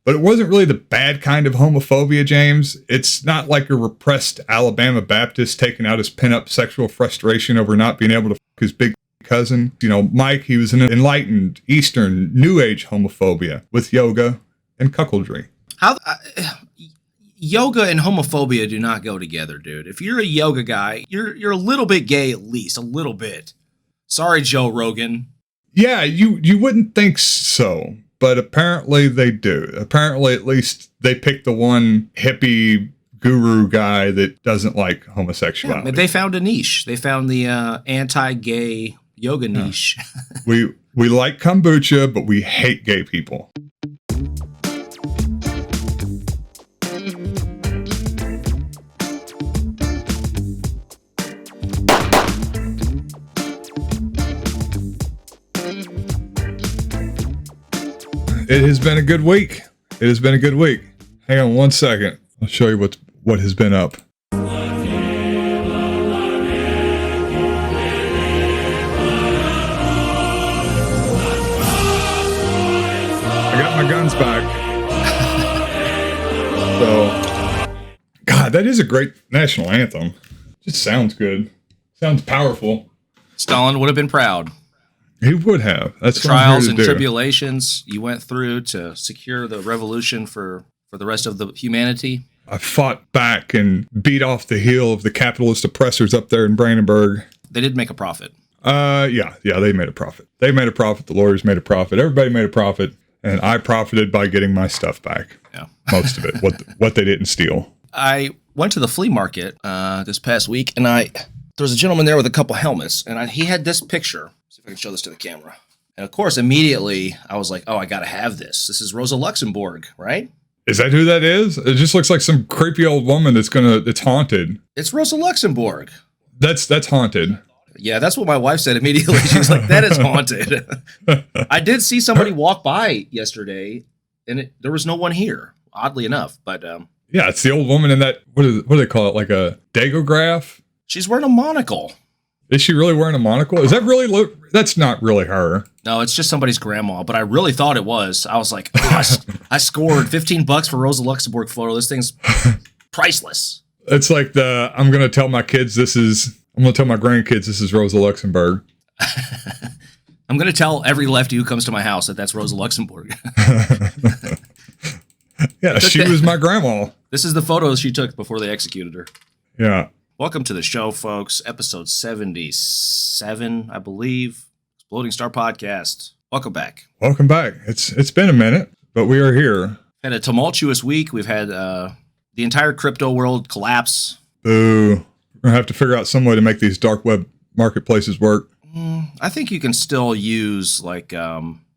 But it wasn't really the bad kind of homophobia, James. It's not like a repressed Alabama Baptist taking out his pent-up sexual frustration over not being able to fuck his big cousin. You know, Mike, he was an enlightened, Eastern, New Age homophobia with yoga and cuckoldry. Yoga and homophobia do not go together, dude. If you're a yoga guy, you're a little bit gay, at least. A little bit. Sorry, Joe Rogan. Yeah, you wouldn't think so. But apparently they do. Apparently, at least they picked the one hippie guru guy that doesn't like homosexuality. Yeah, they found a niche. They found the anti-gay yoga niche. we like kombucha, but we hate gay people. It has been a good week. It has been a good week. Hang on one second. I'll show you what has been up. I got my guns back. So, God, that is a great national anthem. Just sounds good. Sounds powerful. Stalin would have been proud. He would have. That's the trials and tribulations you went through to secure the revolution for the rest of the humanity. I fought back and beat off the heel of the capitalist oppressors up there in Brandenburg. They did make a profit. Yeah, they made a profit. They made a profit. The lawyers made a profit. Everybody made a profit, and I profited by getting my stuff back. Yeah, most of it. What they didn't steal. I went to the flea market this past week, and there was a gentleman there with a couple helmets, and he had this picture. See if I can show this to the camera. And of course, immediately I was like, oh, I got to have this. This is Rosa Luxemburg, right? Is that who that is? It just looks like some creepy old woman it's haunted. It's Rosa Luxemburg. That's haunted. Yeah, that's what my wife said immediately. She was like, that is haunted. I did see somebody walk by yesterday, and there was no one here, oddly enough. But yeah, it's the old woman in that, what do they call it, like a dagograph? She's wearing a monocle. Is she really wearing a monocle? Is that really that's not really her. No, it's just somebody's grandma, but I really thought it was. I was like, oh, I scored $15 for Rosa Luxemburg photo. This thing's priceless. It's like I'm going to tell my grandkids this is Rosa Luxemburg. I'm going to tell every lefty who comes to my house that's Rosa Luxemburg. Yeah, she was my grandma. This is the photos she took before they executed her. Yeah. Welcome to the show, folks. Episode 77, I believe. Exploding Star Podcast. Welcome back. Welcome back. It's been a minute, but we are here. Had a tumultuous week. We've had the entire crypto world collapse. Boo. We're going to have to figure out some way to make these dark web marketplaces work. I think you can still use like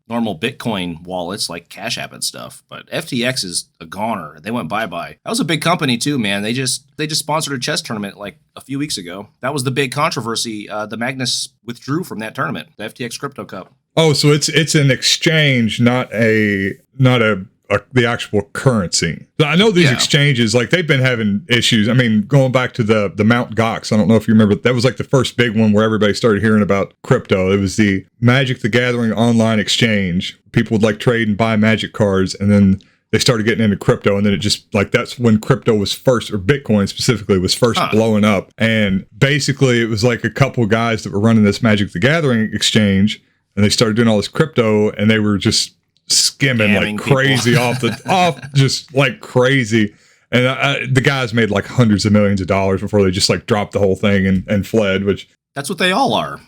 normal Bitcoin wallets like Cash App and stuff, but FTX is a goner. They went bye-bye. That was a big company too, man. They just sponsored a chess tournament like a few weeks ago. That was the big controversy. The Magnus withdrew from that tournament, the FTX Crypto Cup. Oh, so it's an exchange, not the actual currency. I know these exchanges, like they've been having issues. I mean, going back to the Mt. Gox, I don't know if you remember, that was like the first big one where everybody started hearing about crypto. It was the Magic the Gathering online exchange. People would like trade and buy Magic cards, and then they started getting into crypto, and then it just like that's when crypto was first, or Bitcoin specifically, was first blowing up. And basically it was like a couple guys that were running this Magic the Gathering exchange, and they started doing all this crypto, and they were just skimming like crazy off just like crazy. And the guys made like hundreds of millions of dollars before they just like dropped the whole thing and fled, which that's what they all are.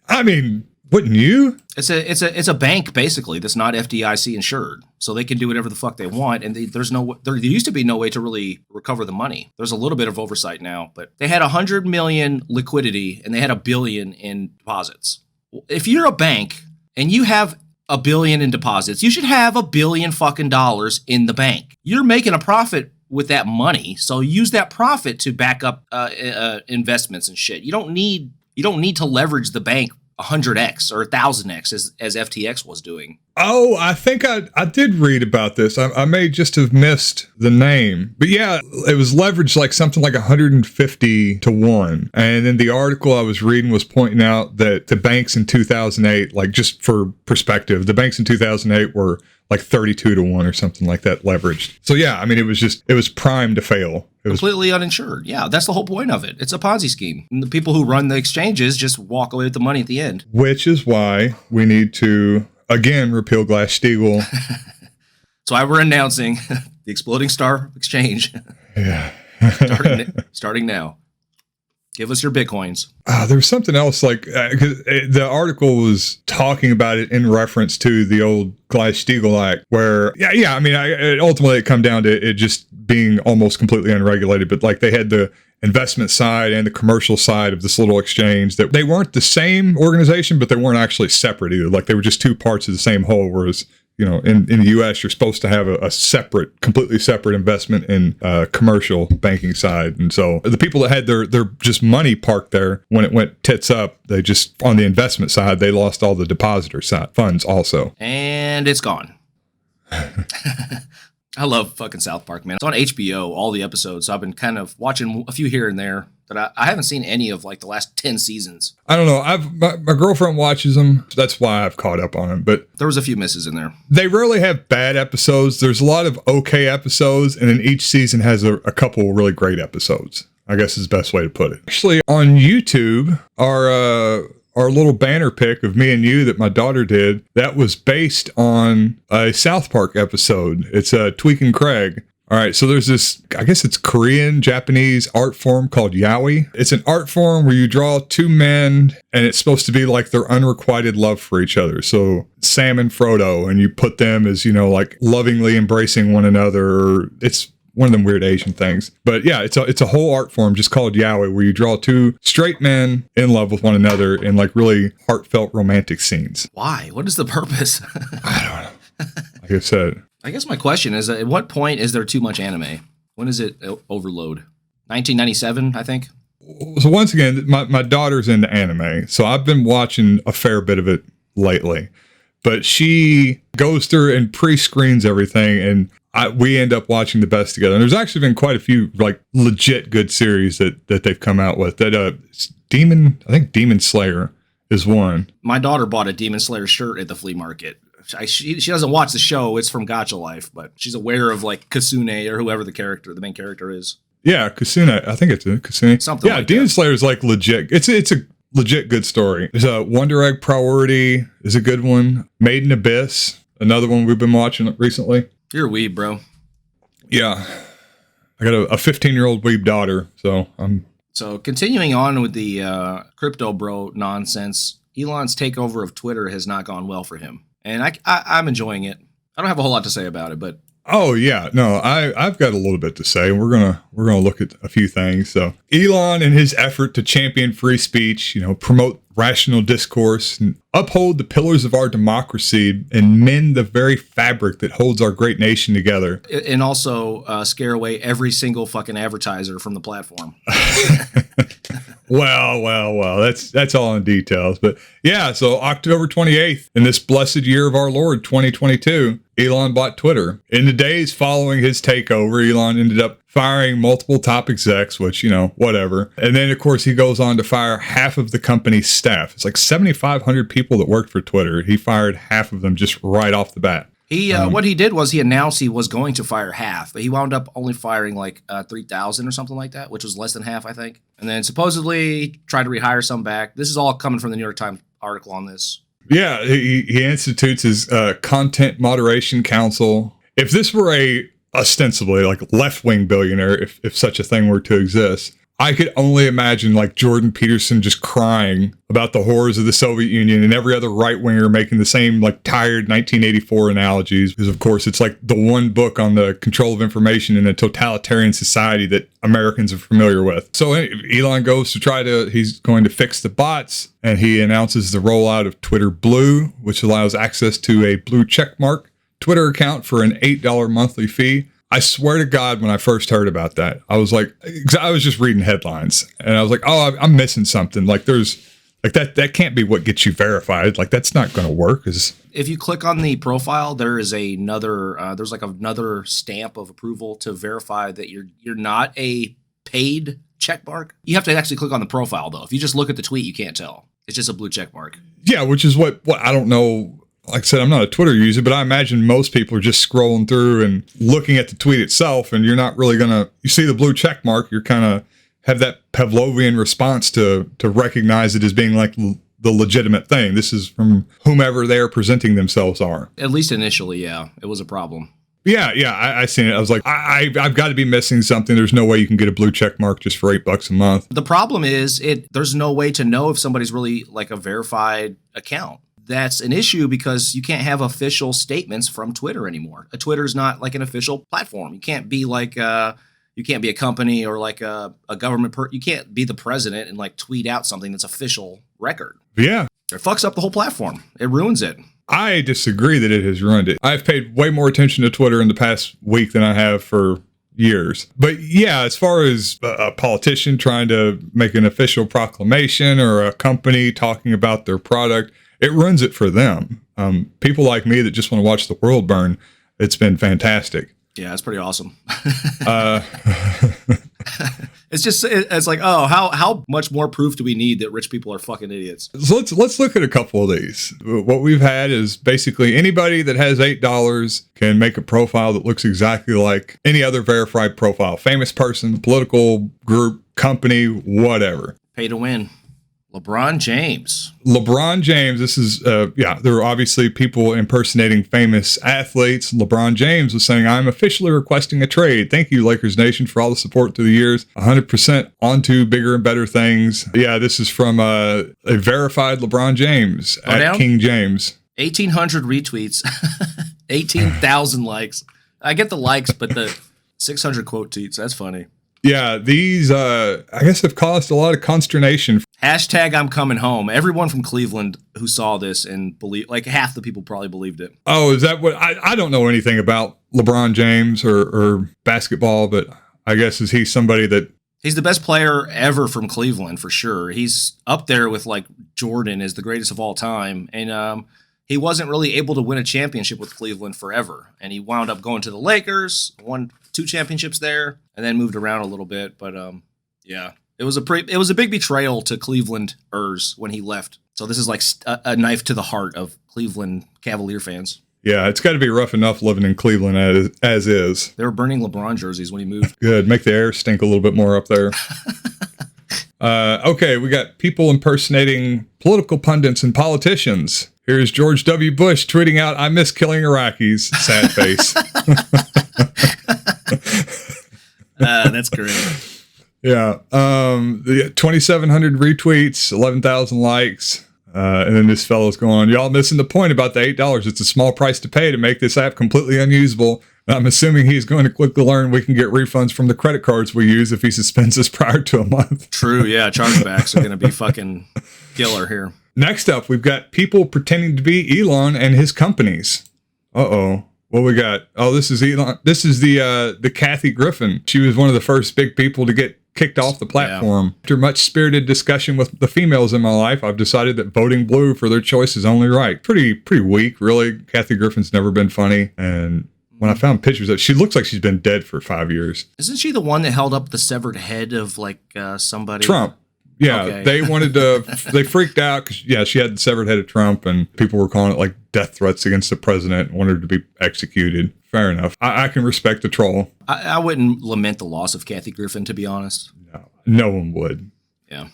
I mean, wouldn't you? It's a bank basically that's not FDIC insured, so they can do whatever the fuck they want. And there used to be no way to really recover the money. There's a little bit of oversight now, but they had 100 million liquidity and they had $1 billion in deposits. If you're a bank and you have $1 billion in deposits, you should have $1 billion fucking dollars in the bank. You're making a profit with that money, so use that profit to back up investments and shit. You don't need to leverage the bank 100x or 1000x as FTX was doing. Oh, I think I did read about this. I may just have missed the name. But yeah, it was leveraged like something like 150 to 1. And then the article I was reading was pointing out that the banks in 2008, like just for perspective, the banks in 2008 were like 32 to 1 or something like that leveraged. So yeah, I mean, it was primed to fail. It was completely uninsured. Yeah, that's the whole point of it. It's a Ponzi scheme. And the people who run the exchanges just walk away with the money at the end. Which is why we need to, again, repeal Glass-Steagall. That's why we're announcing the Exploding Star Exchange. Yeah. starting now. Give us your Bitcoins. There was something else, like, because the article was talking about it in reference to the old Glass-Steagall Act, where, I mean, ultimately it come down to it just being almost completely unregulated, but like they had the investment side and the commercial side of this little exchange that they weren't the same organization, but they weren't actually separate either. Like they were just two parts of the same whole, whereas, you know, in the U.S., you're supposed to have a separate, completely separate investment in commercial banking side. And so the people that had their just money parked there, when it went tits up, they just, on the investment side, they lost all the depositor side funds also. And it's gone. I love fucking South Park, man. It's on HBO, all the episodes. So I've been kind of watching a few here and there, but I haven't seen any of like the last 10 seasons. I don't know. My girlfriend watches them. That's why I've caught up on them. But there was a few misses in there. They rarely have bad episodes. There's a lot of okay episodes, and then each season has a couple really great episodes, I guess is the best way to put it. Actually, on YouTube, our little banner pic of me and you that my daughter did, that was based on a South Park episode. It's Tweaking Craig. All right, so there's this, I guess it's Korean, Japanese art form called Yaoi. It's an art form where you draw two men, and it's supposed to be like their unrequited love for each other. So Sam and Frodo, and you put them as, you know, like lovingly embracing one another. It's one of them weird Asian things. But yeah, it's a whole art form just called Yaoi, where you draw two straight men in love with one another in like really heartfelt romantic scenes. Why? What is the purpose? I don't know. Like I said. I guess my question is, at what point is there too much anime? When is it overload? 1997, I think. So once again, my daughter's into anime, so I've been watching a fair bit of it lately. But she goes through and pre-screens everything, and we end up watching the best together. And there's actually been quite a few like legit good series that they've come out with. That Demon Slayer is one. My daughter bought a Demon Slayer shirt at the flea market. She doesn't watch the show. It's from Gacha Life, but she's aware of like Kasune or whoever the main character is. Yeah, Kasune. I think it's Kasune. Something like Demon that. Slayer is like legit. It's a legit good story. There's a Wonder Egg Priority is a good one. Made in Abyss, another one we've been watching recently. You're a weeb, bro. Yeah. I got a 15-year-old weeb daughter, so I'm... So continuing on with the crypto bro nonsense, Elon's takeover of Twitter has not gone well for him. And I'm enjoying it. I don't have a whole lot to say about it, but... Oh, yeah. No, I've got a little bit to say. We're gonna look at a few things. So Elon, in his effort to champion free speech, promote rational discourse and uphold the pillars of our democracy and mend the very fabric that holds our great nation together. And also scare away every single fucking advertiser from the platform. Well, that's all in details. But yeah, so October 28th, in this blessed year of our Lord, 2022, Elon bought Twitter. In the days following his takeover, Elon ended up firing multiple top execs, which, whatever. And then, of course, he goes on to fire half of the company's staff. It's like 7,500 people that worked for Twitter. He fired half of them just right off the bat. What he did was he announced he was going to fire half, but he wound up only firing like 3,000 or something like that, which was less than half, I think. And then supposedly tried to rehire some back. This is all coming from the New York Times article on this. Yeah, he institutes his content moderation council. If this were a ostensibly like left-wing billionaire, if such a thing were to exist, I could only imagine like Jordan Peterson just crying about the horrors of the Soviet Union and every other right-winger making the same like tired 1984 analogies. Because of course it's like the one book on the control of information in a totalitarian society that Americans are familiar with. So Elon goes to he's going to fix the bots, and he announces the rollout of Twitter Blue, which allows access to a blue checkmark Twitter account for an $8 monthly fee. I swear to God, when I first heard about that, I was like, I was just reading headlines and I was like, oh, I'm missing something. Like there's Like that can't be what gets you verified. Like that's not going to work. If you click on the profile, there is there's like another stamp of approval to verify that you're not a paid check mark. You have to actually click on the profile though. If you just look at the tweet, you can't tell. It's just a blue check mark. Yeah, which is what I don't know. Like I said, I'm not a Twitter user, but I imagine most people are just scrolling through and looking at the tweet itself, and you're not really you see the blue check mark, you're kind of have that Pavlovian response to recognize it as being like the legitimate thing. This is from whomever they are presenting themselves are. At least initially, yeah, it was a problem. Yeah, I seen it. I was like, I've got to be missing something. There's no way you can get a blue check mark just for $8 a month. The problem is there's no way to know if somebody's really like a verified account. That's an issue because you can't have official statements from Twitter anymore. Twitter's not like an official platform. You can't be like you can't be a company or like a government. You can't be the president and like tweet out something that's official record. Yeah. It fucks up the whole platform. It ruins it. I disagree that it has ruined it. I've paid way more attention to Twitter in the past week than I have for years. But yeah, as far as a politician trying to make an official proclamation or a company talking about their product, it ruins it for them. People like me that just want to watch the world burn, it's been fantastic. Yeah, it's pretty awesome. It's like, oh, how much more proof do we need that rich people are fucking idiots? So let's look at a couple of these. What we've had is basically anybody that has $8 can make a profile that looks exactly like any other verified profile. Famous person, political group, company, whatever. Pay to win. LeBron James, this is, there are obviously people impersonating famous athletes. LeBron James was saying, I'm officially requesting a trade. Thank you, Lakers Nation, for all the support through the years. 100% onto bigger and better things. Yeah, this is from a verified LeBron James at King James. 1,800 retweets, 18,000 likes. I get the likes, but the 600 quote tweets, that's funny. Yeah, these, I guess, have caused a lot of consternation. Hashtag I'm coming home. Everyone from Cleveland who saw this and like half the people probably believed it. Oh, is that what? I don't know anything about LeBron James or basketball, but I guess is he somebody that... He's the best player ever from Cleveland, for sure. He's up there with like Jordan as the greatest of all time. And he wasn't really able to win a championship with Cleveland forever. And he wound up going to the Lakers, won 2 championships there, and then moved around a little bit. But yeah, it was a big betrayal to Clevelanders when he left. So this is like a knife to the heart of Cleveland Cavalier fans. Yeah, it's got to be rough enough living in Cleveland as is. They were burning LeBron jerseys when he moved. Good, make the air stink a little bit more up there. Okay, we got people impersonating political pundits and politicians. Here's George W. Bush tweeting out, I miss killing Iraqis. Sad face. That's great. Yeah. 2,700 retweets, 11,000 likes. And then this fellow's going, y'all missing the point about the $8. It's a small price to pay to make this app completely unusable. And I'm assuming he's going to quickly learn we can get refunds from the credit cards we use if he suspends us prior to a month. True. Yeah. Chargebacks are going to be fucking killer here. Next up, we've got people pretending to be Elon and his companies. Uh-oh. What we got? Oh, this is Elon. This is the Kathy Griffin. She was one of the first big people to get kicked off the platform. Yeah. After much spirited discussion with the females in my life, I've decided that voting blue for their choice is only right. Pretty weak, really. Kathy Griffin's never been funny. And when I found pictures of, she looks like she's been dead for 5 years. Isn't she the one that held up the severed head of like somebody? Trump. Yeah, okay. They wanted to, they freaked out because, yeah, she had the severed head of Trump and people were calling it like death threats against the president and wanted her to be executed. Fair enough. I can respect the troll. I wouldn't lament the loss of Kathy Griffin, to be honest. No one would. Yeah.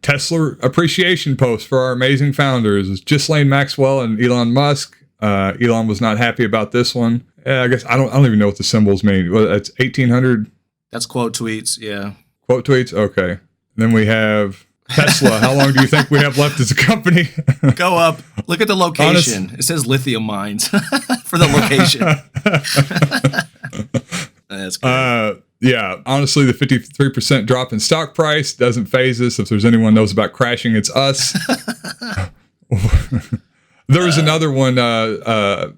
Tesla appreciation post for our amazing founders is Ghislaine Maxwell and Elon Musk. Elon was not happy about this one. Yeah, I guess I don't even know what the symbols mean. Well, that's 1,800. That's quote tweets. Yeah. Quote tweets. Okay. Then we have Tesla. How long do you think we have left as a company? Go up. Look at the location. It says lithium mines for the location. That's good. Yeah. Honestly, the 53% drop in stock price doesn't faze us. If there's anyone knows about crashing, it's us. There was another one. The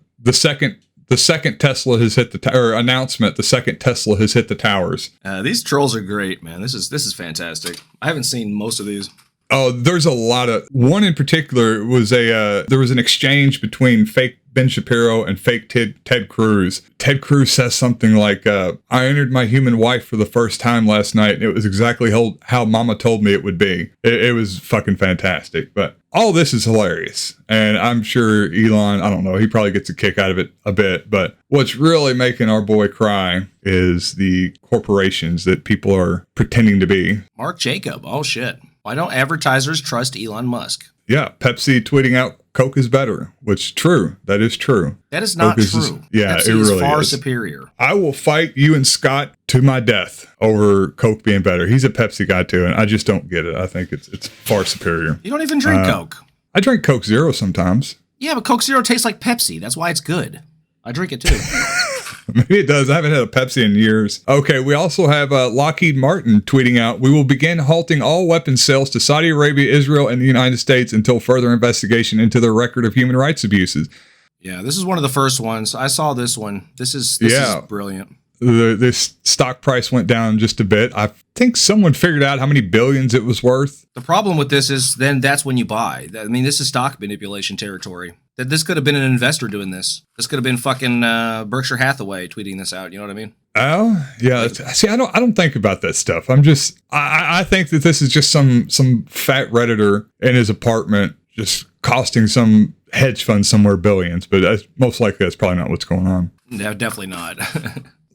second Tesla has hit the announcement. The second Tesla has hit the towers. These trolls are great, man. This is fantastic. I haven't seen most of these. Oh, there's a lot of one in particular was there was an exchange between fake Ben Shapiro and fake Ted Cruz. Ted Cruz says something like, I entered my human wife for the first time last night, and it was exactly how Mama told me it would be. It was fucking fantastic. But all this is hilarious. And I'm sure Elon, I don't know, he probably gets a kick out of it a bit. But what's really making our boy cry is the corporations that people are pretending to be. Mark Jacob. Oh, shit. Why don't advertisers trust Elon Musk? Yeah, Pepsi tweeting out Coke is better, which true. That is true. That is not true. Yeah, Pepsi it really is far is. superior. I will fight you and Scott to my death over Coke being better. He's a Pepsi guy too, and I just don't get it. I think it's far superior. You don't even drink Coke. I drink Coke Zero sometimes. Yeah, but Coke Zero tastes like Pepsi. That's why it's good. I drink it too. Maybe it does. I haven't had a Pepsi in years. Okay, we also have Lockheed Martin tweeting out, we will begin halting all weapons sales to Saudi Arabia, Israel, and the United States until further investigation into their record of human rights abuses. Yeah, this is one of the first ones. I saw this one. This is brilliant. This stock price went down just a bit. I think someone figured out how many billions it was worth. The problem with this is then that's when you buy. I mean, this is stock manipulation territory. This could have been an investor doing this. This could have been fucking Berkshire Hathaway tweeting this out. You know what I mean? Oh, yeah. See, I don't think about that stuff. I think that this is just some fat Redditor in his apartment just costing some hedge fund somewhere billions. But most likely that's probably not what's going on. No, definitely not.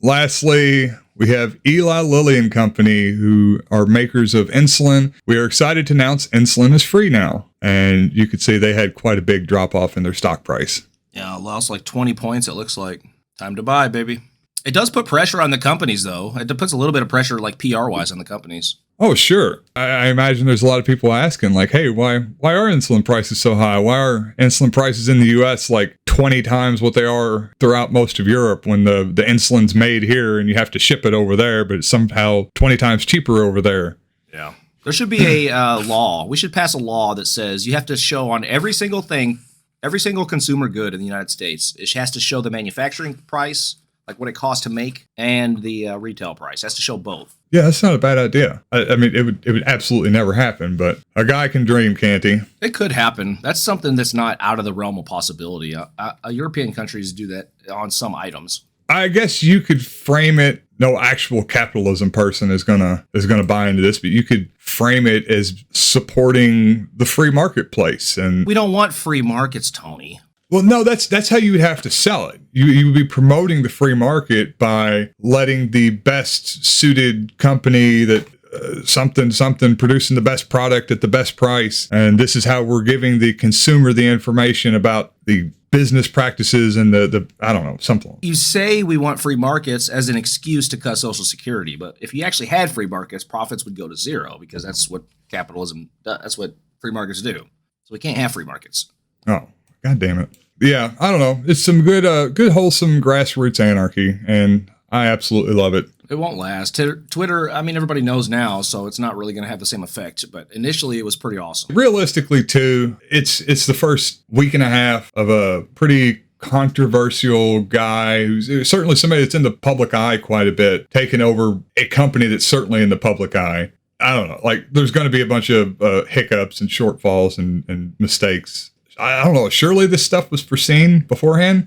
Lastly, we have Eli Lilly and Company, who are makers of insulin. We are excited to announce insulin is free now. And you could see they had quite a big drop off in their stock price. Yeah, lost like 20 points, it looks like. Time to buy, baby. It does put pressure on the companies, though. It puts a little bit of pressure, like PR-wise, on the companies. Oh, sure. I imagine there's a lot of people asking, like, hey, why are insulin prices so high? Why are insulin prices in the U.S. like 20 times what they are throughout most of Europe when the insulin's made here and you have to ship it over there, but it's somehow 20 times cheaper over there? Yeah. There should be a law. We should pass a law that says you have to show on every single thing, every single consumer good in the United States, it has to show the manufacturing price, like what it costs to make, and the retail price. It has to show both. Yeah, that's not a bad idea. I mean, it would absolutely never happen, but a guy can dream, can't he? It could happen. That's something that's not out of the realm of possibility. European countries do that on some items. I guess you could frame it. No actual capitalism person is gonna buy into this, but you could frame it as supporting the free marketplace. And we don't want free markets, Tony. Well, no, that's how you would have to sell it. You would be promoting the free market by letting the best suited company that something producing the best product at the best price. And this is how we're giving the consumer the information about the business practices and the I don't know, something. You say we want free markets as an excuse to cut Social Security, but if you actually had free markets, profits would go to zero because that's what capitalism does. That's what free markets do. So we can't have free markets. Oh, God damn it. Yeah, I don't know. It's some good wholesome grassroots anarchy, and I absolutely love it. It won't last. Twitter, I mean, everybody knows now, so it's not really going to have the same effect. But initially, it was pretty awesome. Realistically, too, it's the first week and a half of a pretty controversial guy who's certainly somebody that's in the public eye quite a bit, taking over a company that's certainly in the public eye. I don't know. Like, there's going to be a bunch of hiccups and shortfalls and mistakes. I don't know. Surely this stuff was foreseen beforehand?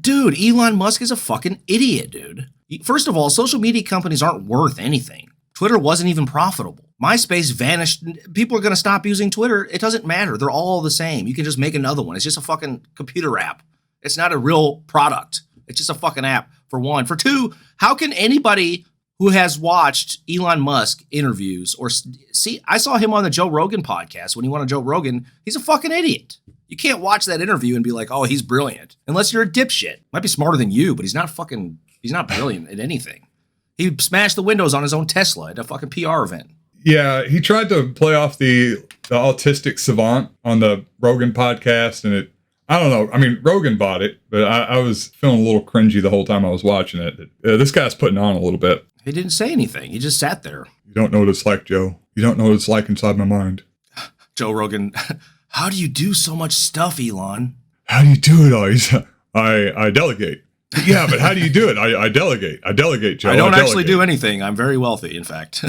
Dude, Elon Musk is a fucking idiot, dude. First of all, social media companies aren't worth anything. Twitter wasn't even profitable. MySpace vanished. People are going to stop using Twitter. It doesn't matter. They're all the same. You can just make another one. It's just a fucking computer app. It's not a real product. It's just a fucking app, for one. For two, how can anybody who has watched Elon Musk interviews or see, I saw him on the Joe Rogan podcast when he went on Joe Rogan. He's a fucking idiot. You can't watch that interview and be like, oh, he's brilliant. Unless you're a dipshit. Might be smarter than you, but he's not brilliant at anything. He smashed the windows on his own Tesla at a fucking PR event. Yeah, he tried to play off the autistic savant on the Rogan podcast, and I don't know. I mean, Rogan bought it, but I was feeling a little cringy the whole time I was watching it. This guy's putting on a little bit. He didn't say anything. He just sat there. You don't know what it's like, Joe. You don't know what it's like inside my mind. Joe Rogan, how do you do so much stuff, Elon? How do you do it all? I delegate. Yeah, but how do you do it? I delegate. I delegate, Joe. I don't actually do anything. I'm very wealthy, in fact.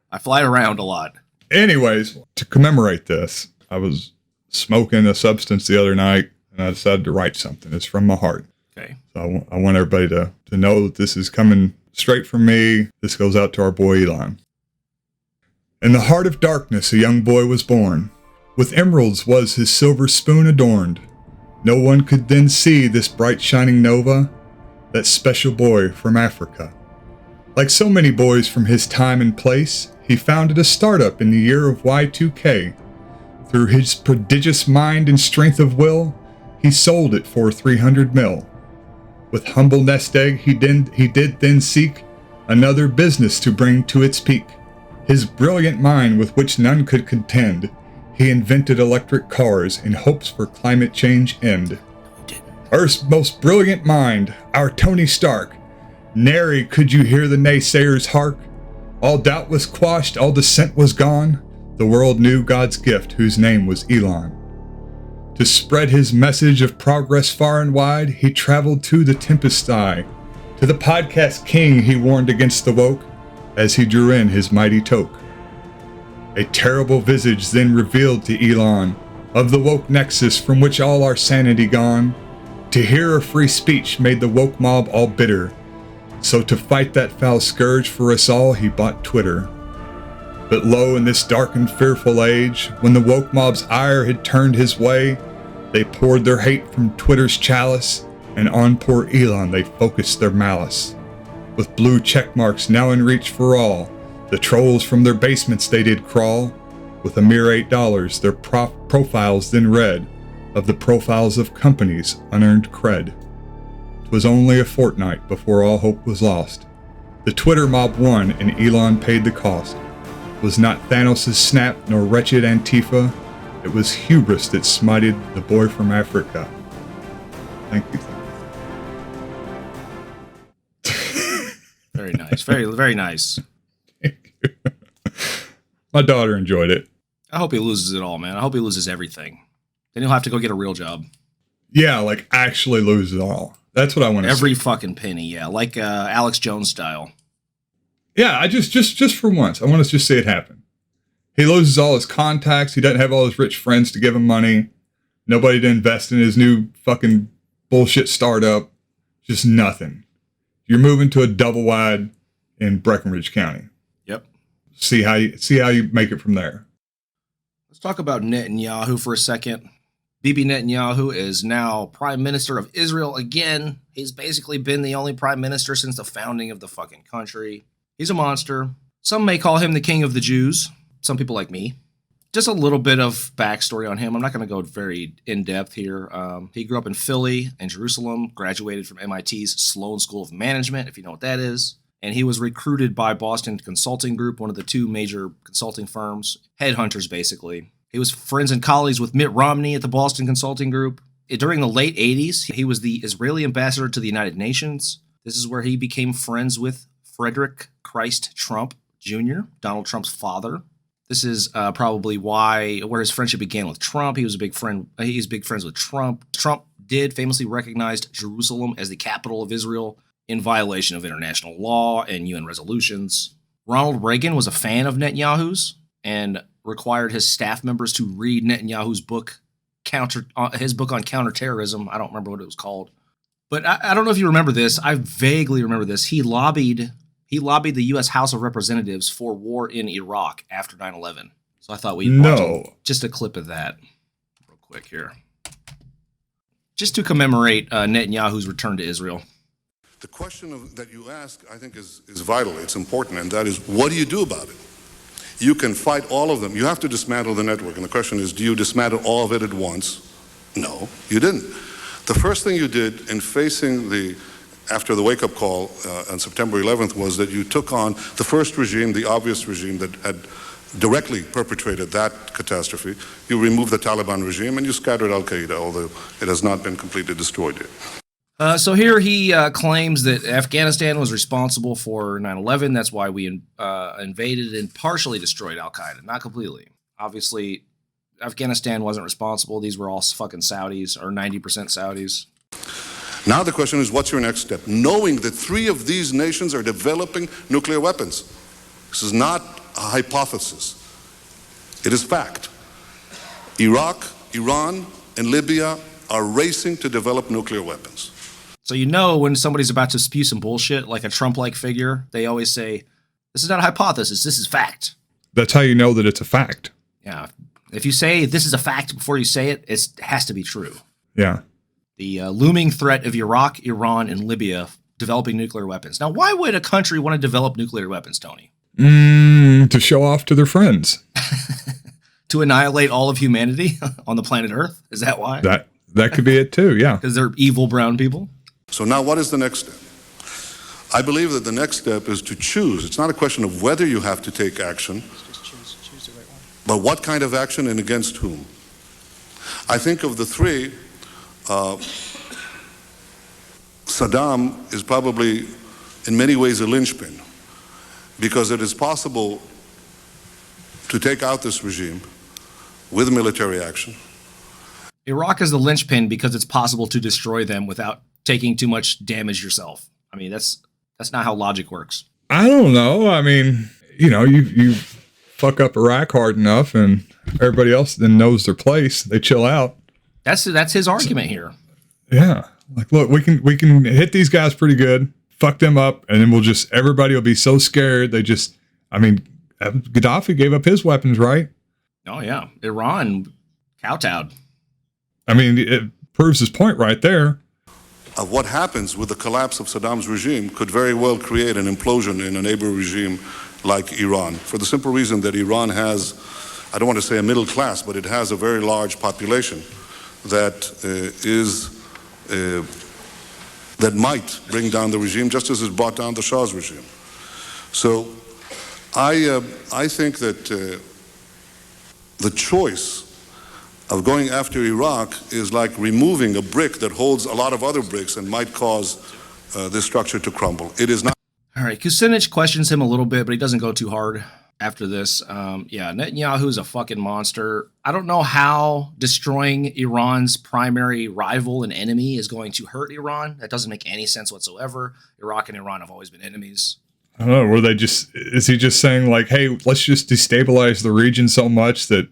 I fly around a lot. Anyways, to commemorate this, I was smoking a substance the other night, and I decided to write something. It's from my heart. Okay. So I want everybody to know that this is coming straight from me. This goes out to our boy Elon. In the heart of darkness a young boy was born. With emeralds was his silver spoon adorned. No one could then see this bright shining nova, that special boy from Africa. Like so many boys from his time and place, he founded a startup in the year of Y2K. Through his prodigious mind and strength of will, he sold it for 300 mil. With humble nest egg he did then seek another business to bring to its peak. His brilliant mind with which none could contend, he invented electric cars in hopes for climate change end. Earth's most brilliant mind, our Tony Stark. Nary could you hear the naysayers hark. All doubt was quashed, all dissent was gone. The world knew God's gift, whose name was Elon. To spread his message of progress far and wide, he traveled to the tempest eye. To the podcast king he warned against the woke, as he drew in his mighty toque. A terrible visage then revealed to Elon, of the woke nexus from which all our sanity gone. To hear of free speech made the woke mob all bitter. So to fight that foul scourge for us all, he bought Twitter. But lo, in this dark and fearful age, when the woke mob's ire had turned his way, they poured their hate from Twitter's chalice, and on poor Elon they focused their malice. With blue check marks now in reach for all, the trolls from their basements they did crawl. With a mere $8, their profiles then read, of the profiles of companies unearned cred. 'Twas only a fortnight before all hope was lost. The Twitter mob won and Elon paid the cost. It was not Thanos' snap nor wretched Antifa, it was hubris that smited the boy from Africa. Thank you. Very nice. Very, very nice. Thank you. My daughter enjoyed it. I hope he loses it all, man. I hope he loses everything. Then he'll have to go get a real job. Yeah, like actually lose it all. That's what I want to see. Every fucking penny, yeah. Like Alex Jones style. Yeah, I just for once, I want to just see it happen. He loses all his contacts. He doesn't have all his rich friends to give him money. Nobody to invest in his new fucking bullshit startup. Just nothing. You're moving to a double wide in Breckenridge County. Yep. See how you make it from there. Let's talk about Netanyahu for a second. Bibi Netanyahu is now Prime Minister of Israel again. He's basically been the only Prime Minister since the founding of the fucking country. He's a monster. Some may call him the King of the Jews. Some people like me. Just a little bit of backstory on him. I'm not going to go very in-depth here. He grew up in Philly and Jerusalem, graduated from MIT's Sloan School of Management, if you know what that is. And he was recruited by Boston Consulting Group, one of the two major consulting firms, headhunters basically. He was friends and colleagues with Mitt Romney at the Boston Consulting Group. During the late 80s, he was the Israeli ambassador to the United Nations. This is where he became friends with Frederick Christ Trump Jr., Donald Trump's father. This is probably where his friendship began with Trump. He's big friends with Trump. Trump did famously recognize Jerusalem as the capital of Israel in violation of international law and UN resolutions. Ronald Reagan was a fan of Netanyahu's and required his staff members to read Netanyahu's book, his book on counterterrorism. I don't remember what it was called. But I don't know if you remember this. I vaguely remember this. He lobbied the U.S. House of Representatives for war in Iraq after 9/11. So I thought we'd watch just a clip of that real quick here. Just to commemorate Netanyahu's return to Israel. The question that you ask, I think, is vital. It's important, and that is, what do you do about it? You can fight all of them. You have to dismantle the network, and the question is, do you dismantle all of it at once? No, you didn't. The first thing you did in facing after the wake-up call on September 11th was that you took on the first regime, the obvious regime that had directly perpetrated that catastrophe. You removed the Taliban regime and you scattered al-Qaeda, although it has not been completely destroyed yet. So here he claims that Afghanistan was responsible for 9/11. That's why we invaded and partially destroyed al-Qaeda, not completely. Obviously, Afghanistan wasn't responsible. These were all fucking Saudis, or 90% Saudis. Now the question is, what's your next step? Knowing that 3 of these nations are developing nuclear weapons. This is not a hypothesis. It is fact. Iraq, Iran, and Libya are racing to develop nuclear weapons. So when somebody's about to spew some bullshit, like a Trump-like figure, they always say, this is not a hypothesis, this is fact. That's how you know that it's a fact. Yeah. If you say this is a fact before you say it, it has to be true. Yeah. The looming threat of Iraq, Iran, and Libya developing nuclear weapons. Now, why would a country want to develop nuclear weapons, Tony? To show off to their friends. To annihilate all of humanity on the planet Earth? Is that why? That could be it too, yeah. Because they're evil brown people? So now what is the next step? I believe that the next step is to choose. It's not a question of whether you have to take action, choose the right one. But what kind of action and against whom. I think of the three, Saddam is probably in many ways a linchpin, because it is possible to take out this regime with military action. Iraq is the linchpin because it's possible to destroy them without taking too much damage yourself. I mean, that's not how logic works. I don't know. I mean, you fuck up Iraq hard enough and everybody else then knows their place. They chill out. That's his argument here. Yeah. Like, look, we can hit these guys pretty good, fuck them up, and then everybody will be so scared. Gaddafi gave up his weapons, right? Oh, yeah. Iran kowtowed. I mean, it proves his point right there. Of what happens with the collapse of Saddam's regime could very well create an implosion in a neighbor regime like Iran, for the simple reason that Iran has, I don't want to say a middle class, but it has a very large population that that might bring down the regime just as it brought down the Shah's regime. So I think that the choice of going after Iraq is like removing a brick that holds a lot of other bricks and might cause this structure to crumble. It is not. All right, Kucinich questions him a little bit, but he doesn't go too hard after this. Netanyahu's a fucking monster. I don't know how destroying Iran's primary rival and enemy is going to hurt Iran. That doesn't make any sense whatsoever. Iraq and Iran have always been enemies. I don't know. Is he just saying like, hey, let's just destabilize the region so much that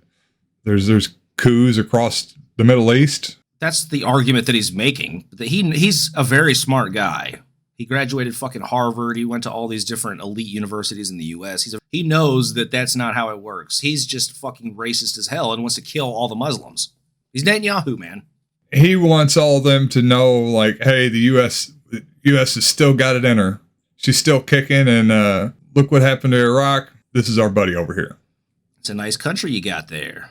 there's coups across the Middle East? That's the argument that he's making. He's a very smart guy. He graduated fucking Harvard. He went to all these different elite universities in the U.S. He knows that that's not how it works. He's just fucking racist as hell and wants to kill all the Muslims. He's Netanyahu, man. He wants all of them to know, like, hey, the U.S. has still got it in her. She's still kicking, and look what happened to Iraq. This is our buddy over here. It's a nice country you got there.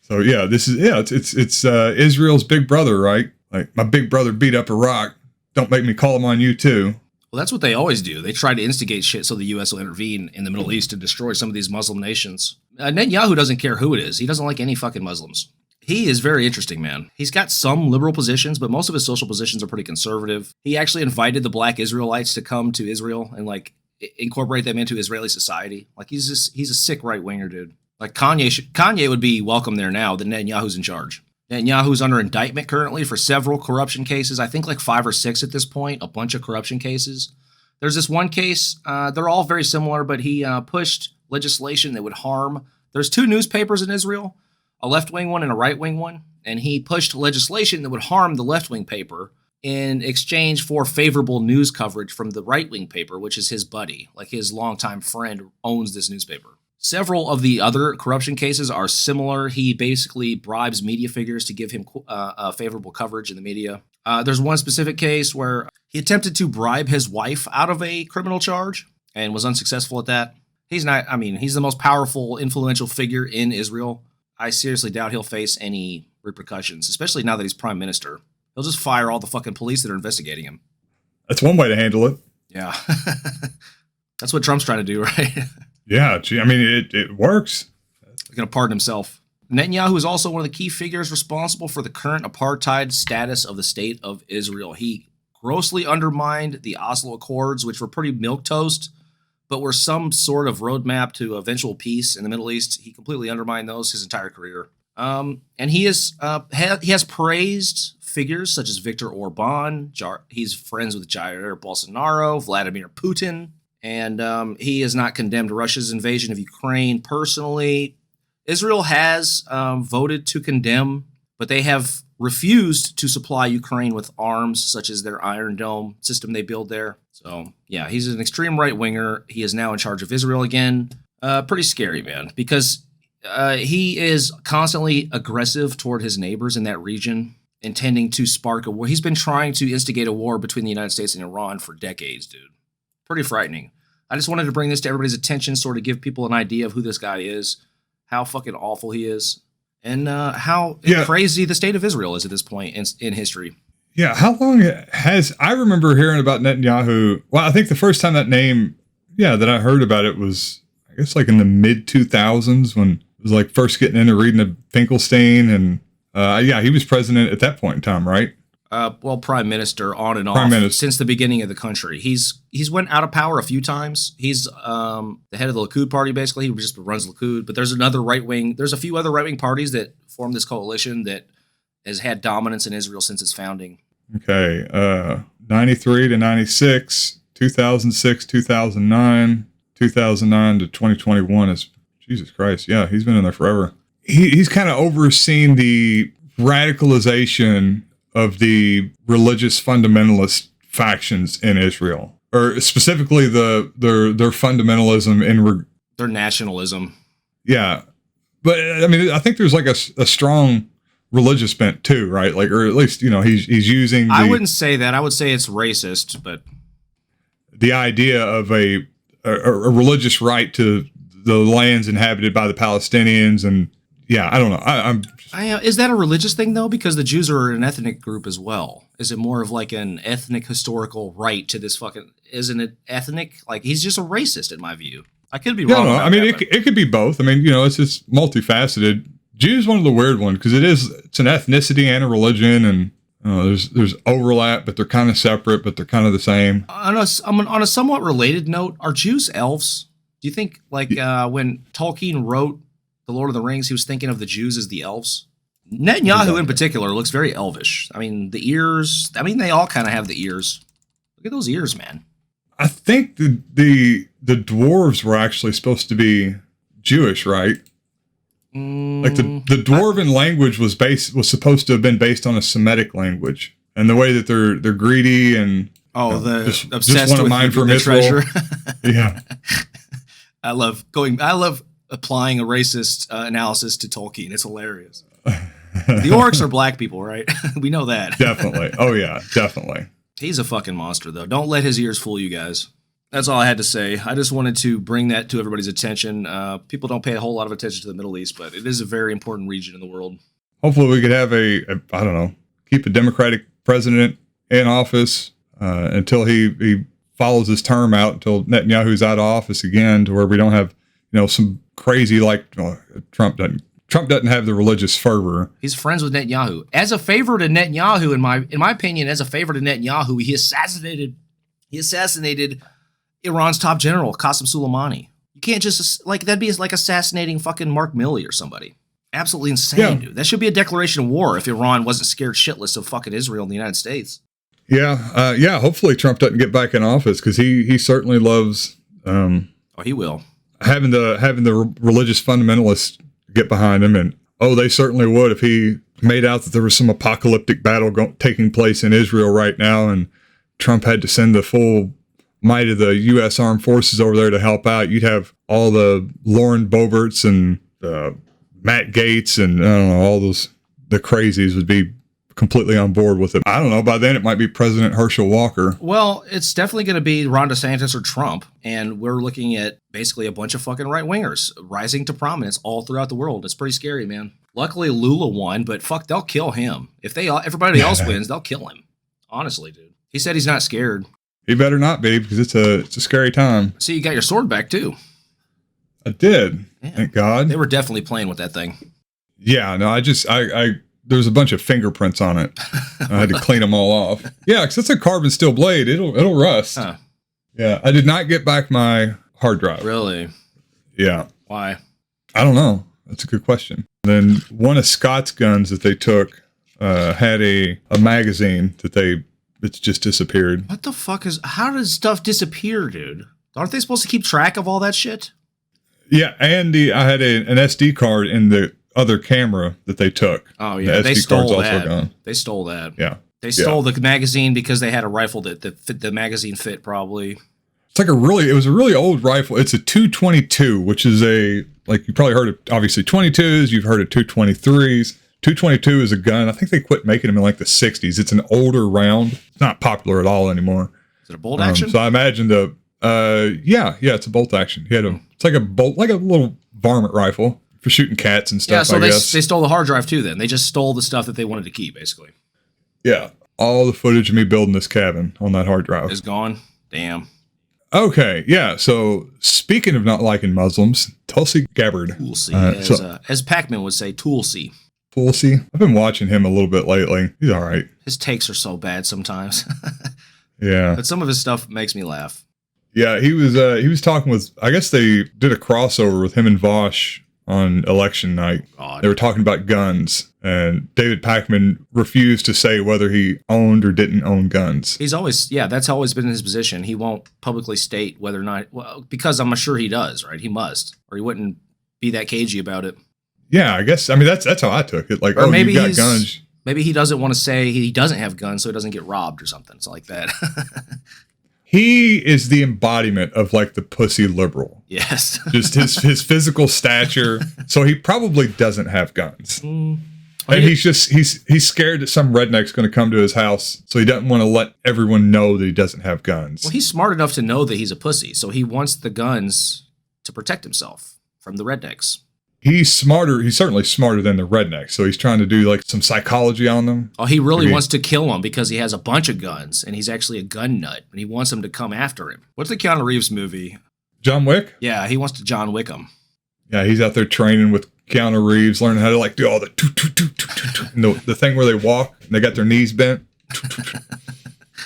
So yeah, it's Israel's big brother, right? Like, my big brother beat up Iraq. Don't make me call him on you too. Well, that's what they always do. They try to instigate shit so the U.S. will intervene in the Middle East to destroy some of these Muslim nations. Netanyahu doesn't care who it is. He doesn't like any fucking Muslims. He is very interesting, man. He's got some liberal positions, but most of his social positions are pretty conservative. He actually invited the black Israelites to come to Israel and like incorporate them into Israeli society. Like he's a sick right-winger dude. Like Kanye would be welcome there now that Netanyahu's in charge. Netanyahu's under indictment currently for several corruption cases. I think like 5 or 6 at this point, a bunch of corruption cases. There's this one case, they're all very similar, but he pushed legislation that would harm. There's 2 newspapers in Israel, a left-wing one and a right-wing one, and he pushed legislation that would harm the left-wing paper in exchange for favorable news coverage from the right-wing paper, which is his buddy, like his longtime friend owns this newspaper. Several of the other corruption cases are similar. He basically bribes media figures to give him favorable coverage in the media. There's one specific case where he attempted to bribe his wife out of a criminal charge and was unsuccessful at that. He's the most powerful, influential figure in Israel. I seriously doubt he'll face any repercussions, especially now that he's prime minister. He'll just fire all the fucking police that are investigating him. That's one way to handle it. Yeah. That's what Trump's trying to do, right? Yeah, gee, I mean, it works. He's going to pardon himself. Netanyahu is also one of the key figures responsible for the current apartheid status of the state of Israel. He grossly undermined the Oslo Accords, which were pretty milquetoast, but were some sort of roadmap to eventual peace in the Middle East. He completely undermined those his entire career. And he has praised figures such as Viktor Orban. He's friends with Jair Bolsonaro, Vladimir Putin. And he has not condemned Russia's invasion of Ukraine personally. Israel has voted to condemn, but they have refused to supply Ukraine with arms, such as their Iron Dome system they build there. So, yeah, he's an extreme right-winger. He is now in charge of Israel again. Pretty scary, man, because he is constantly aggressive toward his neighbors in that region, intending to spark a war. He's been trying to instigate a war between the United States and Iran for decades, dude. Pretty frightening. I just wanted to bring this to everybody's attention, sort of give people an idea of who this guy is, how fucking awful he is, and how crazy the state of Israel is at this point in history. Yeah, how long I remember hearing about Netanyahu. Well, I think the first time that name, that I heard about it was, I guess, like in the mid 2000s when it was like first getting into reading a Finkelstein, and he was president at that point in time, right? Prime minister on and off since the beginning of the country. He's went out of power a few times. He's the head of the Likud party, basically. He just runs Likud. But there's a few other right-wing parties that form this coalition that has had dominance in Israel since its founding. Okay. 93 to 96, 2006, 2009, 2009 to 2021 is, Jesus Christ. Yeah, he's been in there forever. He's kind of overseen the radicalization of the religious fundamentalist factions in Israel, or specifically their fundamentalism in their nationalism. Yeah, but I mean, I think there's like a strong religious bent too, right? Like, or at least he's using. I wouldn't say that. I would say it's racist, but the idea of a religious right to the lands inhabited by the Palestinians, and I don't know. Is that a religious thing, though? Because the Jews are an ethnic group as well. Is it more of like an ethnic historical right to this fucking... Isn't it ethnic? Like, he's just a racist, in my view. I could be wrong. No, I mean, it could be both. I mean, it's just multifaceted. Jews one of the weird ones, because it's an ethnicity and a religion, and there's overlap, but they're kind of separate, but they're kind of the same. On a somewhat related note, are Jews elves? Do you think, like, when Tolkien wrote The Lord of the Rings, he was thinking of the Jews as the elves? Netanyahu in particular looks very elvish. I mean, the ears, they all kind of have the ears. Look at those ears, man. I think the dwarves were actually supposed to be Jewish, right? Like the dwarven language was supposed to have been based on a Semitic language, and the way that they're greedy and obsessed with the treasure. Yeah. I love applying a racist analysis to Tolkien. It's hilarious. The orcs are black people, right? We know that. Definitely. Oh, yeah, definitely. He's a fucking monster, though. Don't let his ears fool you guys. That's all I had to say. I just wanted to bring that to everybody's attention. People don't pay a whole lot of attention to the Middle East, but it is a very important region in the world. Hopefully we could have keep a Democratic president in office until he follows his term out, until Netanyahu's out of office again, to where we don't have some crazy Trump doesn't have the religious fervor. He's friends with Netanyahu. As a favor to Netanyahu, in my opinion, he assassinated Iran's top general, Qasem Soleimani. You can't just that'd be like assassinating fucking Mark Milley or somebody. Absolutely insane, dude. That should be a declaration of war if Iran wasn't scared shitless of fucking Israel and the United States. Yeah. Hopefully Trump doesn't get back in office, because he certainly loves. He will. Having the religious fundamentalists get behind him, and they certainly would if he made out that there was some apocalyptic battle taking place in Israel right now, and Trump had to send the full might of the U.S. Armed Forces over there to help out. You'd have all the Lauren Boeberts and Matt Gaetz and all the crazies would be completely on board with it. I don't know. By then, it might be President Herschel Walker. Well, it's definitely going to be Ron DeSantis or Trump, and we're looking at basically a bunch of fucking right-wingers rising to prominence all throughout the world. It's pretty scary, man. Luckily, Lula won, but fuck, they'll kill him. If everybody else wins, they'll kill him. Honestly, dude. He said he's not scared. He better not be, because it's a scary time. See, you got your sword back, too. I did. Yeah. Thank God. They were definitely playing with that thing. Yeah, no, I there's a bunch of fingerprints on it. I had to clean them all off. Yeah, because it's a carbon steel blade. It'll rust. Huh. Yeah, I did not get back my hard drive. Really? Yeah. Why? I don't know. That's a good question. Then one of Scott's guns that they took had a magazine it's just disappeared. What the fuck how does stuff disappear, dude? Aren't they supposed to keep track of all that shit? Yeah, and I had an SD card in the other camera that they took. Oh yeah, the SD card's also gone. They stole that. Yeah. They stole the magazine because they had a rifle that fit, the magazine fit probably. It's like it was a really old rifle. It's a 222, which is like you probably heard of, obviously 22s, you've heard of 223s. 222 is a gun. I think they quit making them in like the 60s. It's an older round. It's not popular at all anymore. Is it a bolt action? So I imagine it's a bolt action. It's like a bolt, like a little varmint rifle for shooting cats and stuff. Yeah, so I they guess. they stole the hard drive too. Then they just stole the stuff that they wanted to keep, basically. Yeah, all the footage of me building this cabin on that hard drive is gone. Damn. Okay, yeah. So speaking of not liking Muslims, Tulsi Gabbard, Tulsi, as Pakman would say, Tulsi. Tulsi. I've been watching him a little bit lately. He's all right. His takes are so bad sometimes. Yeah, but some of his stuff makes me laugh. Yeah, he was talking with. I guess they did a crossover with him and Vosh on election night. God. They were talking about guns, and David Pakman refused to say whether he owned or didn't own guns. That's always been his position. He won't publicly state whether or not, because I'm sure he does, right? He must, or he wouldn't be that cagey about it. Yeah, I guess. I mean, that's how I took it. Like, or maybe you got guns. Maybe he doesn't want to say he doesn't have guns, so he doesn't get robbed or something. It's like that. He is the embodiment of like the pussy liberal. Yes. Just his physical stature. So he probably doesn't have guns. And he's scared that some redneck's going to come to his house. So he doesn't want to let everyone know that he doesn't have guns. Well, he's smart enough to know that he's a pussy. So he wants the guns to protect himself from the rednecks. He's smarter. He's certainly smarter than the rednecks. So he's trying to do like some psychology on them. Oh, he really wants to kill them because he has a bunch of guns and he's actually a gun nut and he wants them to come after him. What's the Keanu Reeves movie? John Wick? Yeah, he wants to John Wick him. Yeah, he's out there training with Keanu Reeves, learning how to like do all the the thing where they walk and they got their knees bent.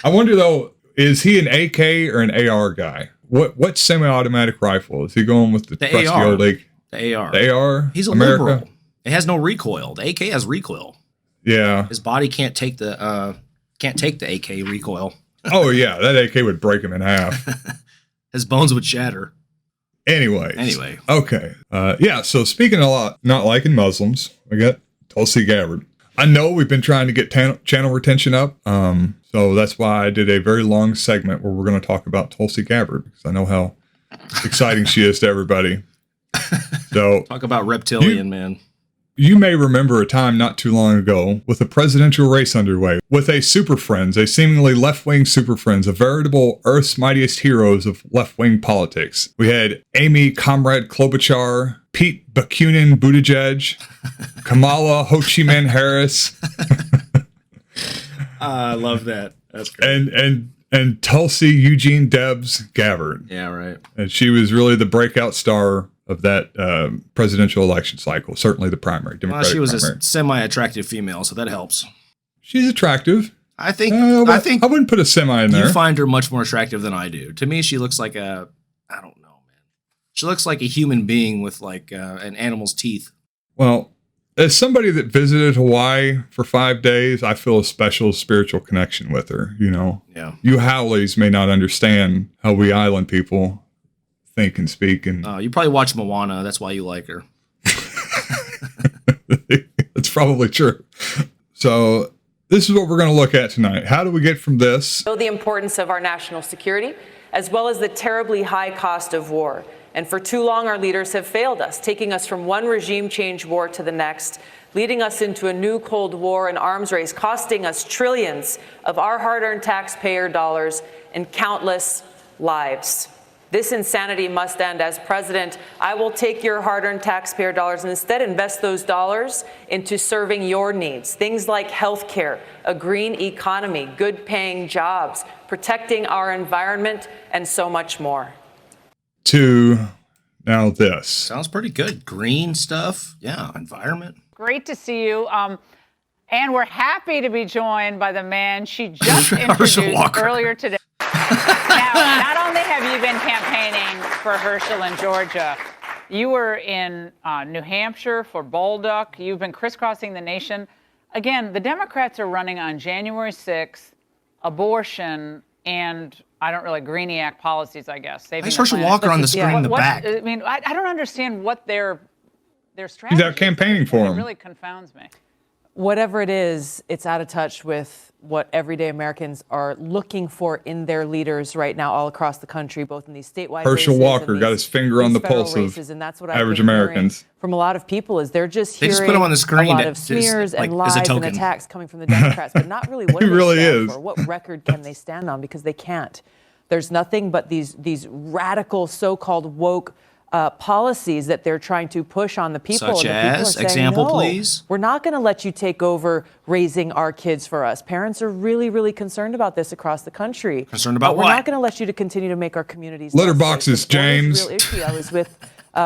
I wonder though, is he an AK or an AR guy? What semi-automatic rifle is he going with? The trusty AR. Old AK? The AR. The AR. He's a America? liberal. It has no recoil. The AK has recoil. Yeah. His body can't take the AK recoil. Oh yeah, that AK would break him in half. His bones would shatter. Anyway. Okay. Yeah. So speaking of not liking Muslims, we got Tulsi Gabbard. I know we've been trying to get channel retention up. So that's why I did a very long segment where we're going to talk about Tulsi Gabbard because I know how exciting she is to everybody. So talk about reptilian, man. You may remember a time not too long ago with a presidential race underway with a Super Friends, a seemingly left-wing Super Friends, a veritable Earth's mightiest heroes of left-wing politics. We had Amy Comrade Klobuchar, Pete Bakunin Buttigieg, Kamala Ho Chi Minh Harris. I love that. That's great. And Tulsi Eugene Debs Gabbard. Yeah, right. And she was really the breakout star of that presidential election cycle. Certainly the primary, Democratic she was primary. A semi-attractive female, so that helps. She's attractive. I think I wouldn't put a semi in there. You find her much more attractive than I do. To me, she looks like I don't know, man. She looks like a human being with like an animal's teeth. Well, as somebody that visited Hawaii for 5 days, I feel a special spiritual connection with her, you know. Yeah. You Howleys may not understand how we island people think and speak. And you probably watch Moana. That's why you like her. That's probably true. So this is what we're going to look at tonight. How do we get from this? Know the importance of our national security, as well as the terribly high cost of war. And for too long, our leaders have failed us, taking us from one regime change war to the next, leading us into a new Cold War and arms race, costing us trillions of our hard-earned taxpayer dollars and countless lives. This insanity must end. As president, I will take your hard-earned taxpayer dollars and instead invest those dollars into serving your needs. Things like health care, a green economy, good-paying jobs, protecting our environment, and so much more. To now this. Sounds pretty good. Green stuff. Yeah, environment. Great to see you. And we're happy to be joined by the man she just introduced earlier today. Now, not only have you been campaigning for Herschel in Georgia, you were in New Hampshire for Bolduc. You've been crisscrossing the nation. Again, the Democrats are running on January 6th, abortion, and I don't really, Greeniac policies, I guess. Why is Herschel Walker on the screen in the back? I mean, I don't understand what their strategy is. He's out campaigning for him. It really confounds me. Whatever it is, it's out of touch with what everyday Americans are looking for in their leaders right now all across the country, both in these statewide Herschel races Walker and got his finger on the federal pulse of races, and that's what I've average been hearing Americans. from a lot of people is they're just They hearing just put him on the screen a lot to- of smears just, like, and as a lies and token. attacks coming from the Democrats, but not really what He do they really stand is. for? What record can they stand on? Because they can't. There's nothing but these radical so-called woke policies that they're trying to push on the people. Such and the people as? are saying, Example, no, please. we're not going to let you take over raising our kids for us. Parents are really, really concerned about this across the country. Concerned about We're what? not going to let you to continue to make our communities Letterboxes, less safe. This border is a James. real issue. I was with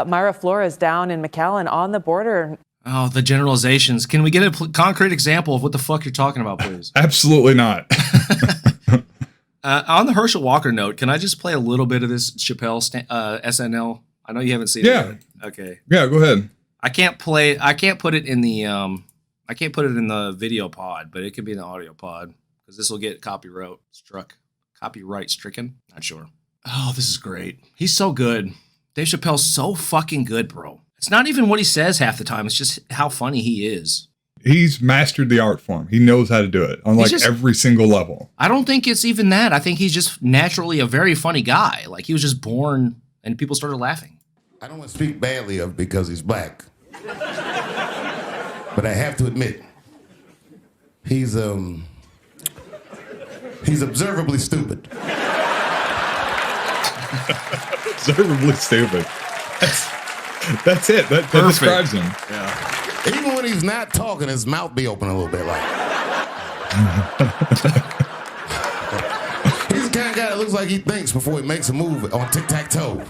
Myra Flores down in McAllen on the border. Oh, the generalizations. Can we get a concrete example of what the fuck you're talking about, please? Absolutely not. On the Herschel Walker note, can I just play a little bit of this Chappelle SNL? I know you haven't seen it Yeah. yet. Okay. Yeah, go ahead. I can't put it in the video pod, but it can be in the audio pod because this will get copyright stricken. Not sure. Oh, this is great. He's so good. Dave Chappelle's so fucking good, bro. It's not even what he says half the time. It's just how funny he is. He's mastered the art form. He knows how to do it on like every single level. I don't think it's even that. I think he's just naturally a very funny guy. Like he was just born and people started laughing. I don't want to speak badly of because he's black. But I have to admit, he's observably stupid. Observably stupid. That's it. That describes him. Yeah. Even when he's not talking, his mouth be open a little bit like. He's the kind of guy that looks like he thinks before he makes a move on tic-tac-toe.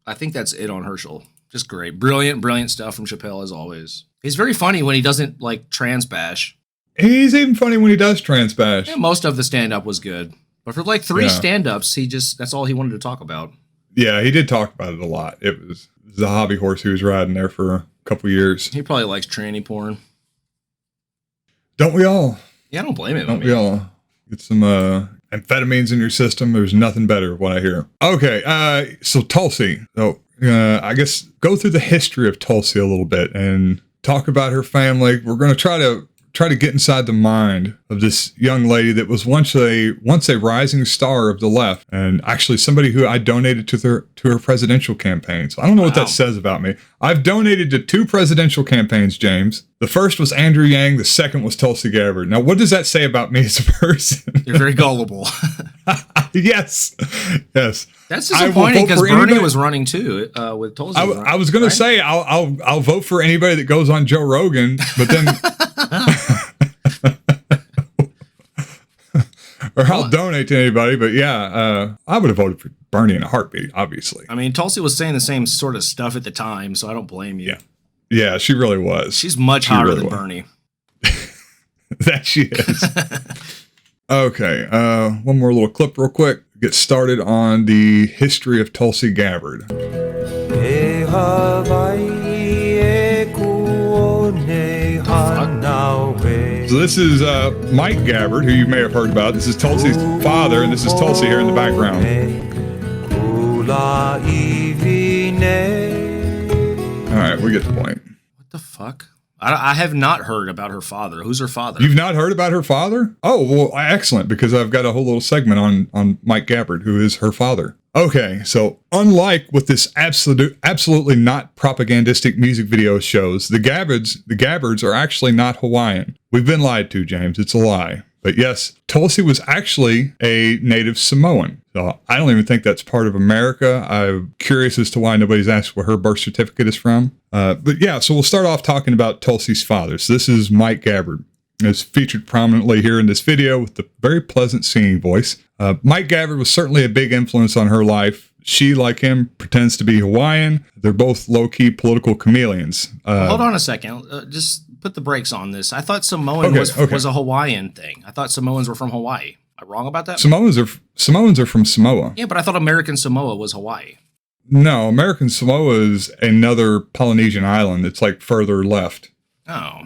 I think that's it on Herschel. Just great. Brilliant stuff from Chappelle as always. He's very funny when he doesn't like trans bash. He's even funny when he does trans bash. Yeah, most of the stand-up was good. But for like 3 stand-ups, that's all he wanted to talk about. Yeah, he did talk about it a lot. It was the hobby horse he was riding there for a couple years. He probably likes tranny porn. Don't we all? Yeah, I don't blame him. Don't we all? Get some amphetamines in your system. There's nothing better what I hear. Okay, so Tulsi. So I guess go through the history of Tulsi a little bit and talk about her family. We're going to try to get inside the mind of this young lady that was once a rising star of the left, and actually somebody who I donated to her presidential campaign. So I don't know what that says about me. I've donated to 2 presidential campaigns, James. The first was Andrew Yang. The second was Tulsi Gabbard. Now, what does that say about me as a person? You're very gullible. Yes. That's disappointing because Bernie was running too with Tulsi. I was going to say I'll vote for anybody that goes on Joe Rogan, but then or I'll donate to anybody. But yeah, I would have voted for Bernie in a heartbeat, obviously. I mean, Tulsi was saying the same sort of stuff at the time, so I don't blame you. Yeah, she really was. She's much hotter than Bernie. That she is. Okay, one more little clip real quick. Get started on the history of Tulsi Gabbard. So this is Mike Gabbard, who you may have heard about. This is Tulsi's father, and this is Tulsi here in the background. All right, we get the point. What the fuck? I have not heard about her father. Who's her father? You've not heard about her father? Oh, well, excellent, because I've got a whole little segment on Mike Gabbard, who is her father. Okay, so unlike what this absolutely not propagandistic music video shows, the Gabbards are actually not Hawaiian. We've been lied to, James. It's a lie. But yes, Tulsi was actually a native Samoan. So I don't even think that's part of America. I'm curious as to why nobody's asked where her birth certificate is from. But yeah, so we'll start off talking about Tulsi's father. So this is Mike Gabbard. It's featured prominently here in this video with the very pleasant singing voice. Mike Gabbard was certainly a big influence on her life. She, like him, pretends to be Hawaiian. They're both low-key political chameleons. Hold on a second. Just put the brakes on this. I thought Samoan was a Hawaiian thing. I thought Samoans were from Hawaii. Am I wrong about that? Samoans are from Samoa. Yeah, but I thought American Samoa was Hawaii. No, American Samoa is another Polynesian island. It's like further left. Oh.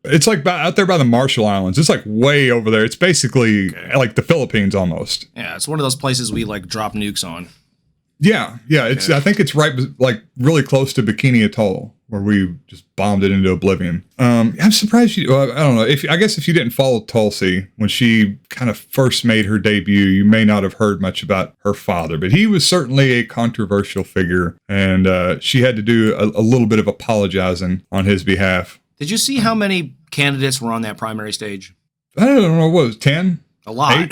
It's like out there by the Marshall Islands. It's like way over there. It's basically like the Philippines almost. Yeah, it's one of those places we like drop nukes on. Yeah. It's I think it's right like really close to Bikini Atoll where we just bombed it into oblivion. I'm surprised you. I don't know. I guess if you didn't follow Tulsi when she kind of first made her debut, you may not have heard much about her father, but he was certainly a controversial figure, and she had to do a little bit of apologizing on his behalf. Did you see how many candidates were on that primary stage? I don't know. What was it, 10? A lot.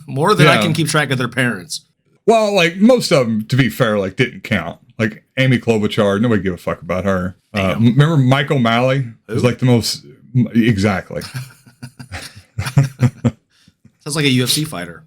More than I can keep track of their parents. Well, like most of them, to be fair, like didn't count. Like Amy Klobuchar, nobody give a fuck about her. Remember Mike O'Malley? Who? Was like the most exactly. Sounds like a UFC fighter.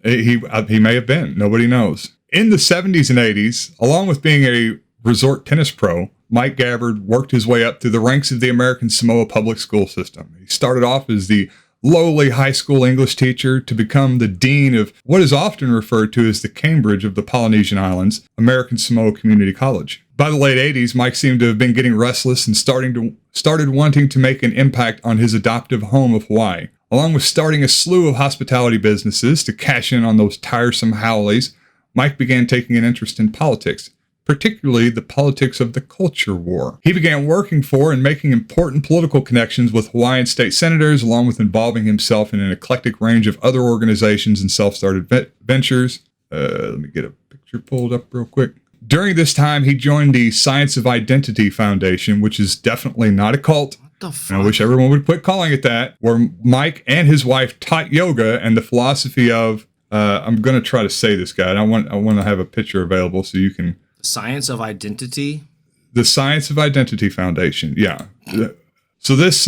He may have been. Nobody knows. In the 70s and 80s, along with being a resort tennis pro, Mike Gabbard worked his way up through the ranks of the American Samoa public school system. He started off as the lowly high school English teacher to become the dean of what is often referred to as the Cambridge of the Polynesian Islands, American Samoa Community College. By the late 80s, Mike seemed to have been getting restless and started wanting to make an impact on his adoptive home of Hawaii. Along with starting a slew of hospitality businesses to cash in on those tiresome haoles, Mike began taking an interest in politics, particularly the politics of the culture war. He began working for and making important political connections with Hawaiian state senators, along with involving himself in an eclectic range of other organizations and self-started ventures. Let me get a picture pulled up real quick. During this time, he joined the Science of Identity Foundation, which is definitely not a cult. What the fuck? And I wish everyone would quit calling it that, where Mike and his wife taught yoga and the philosophy of, I'm going to try to say this, guy. I want to have a picture available so you can... Science of Identity? The Science of Identity Foundation, yeah. So this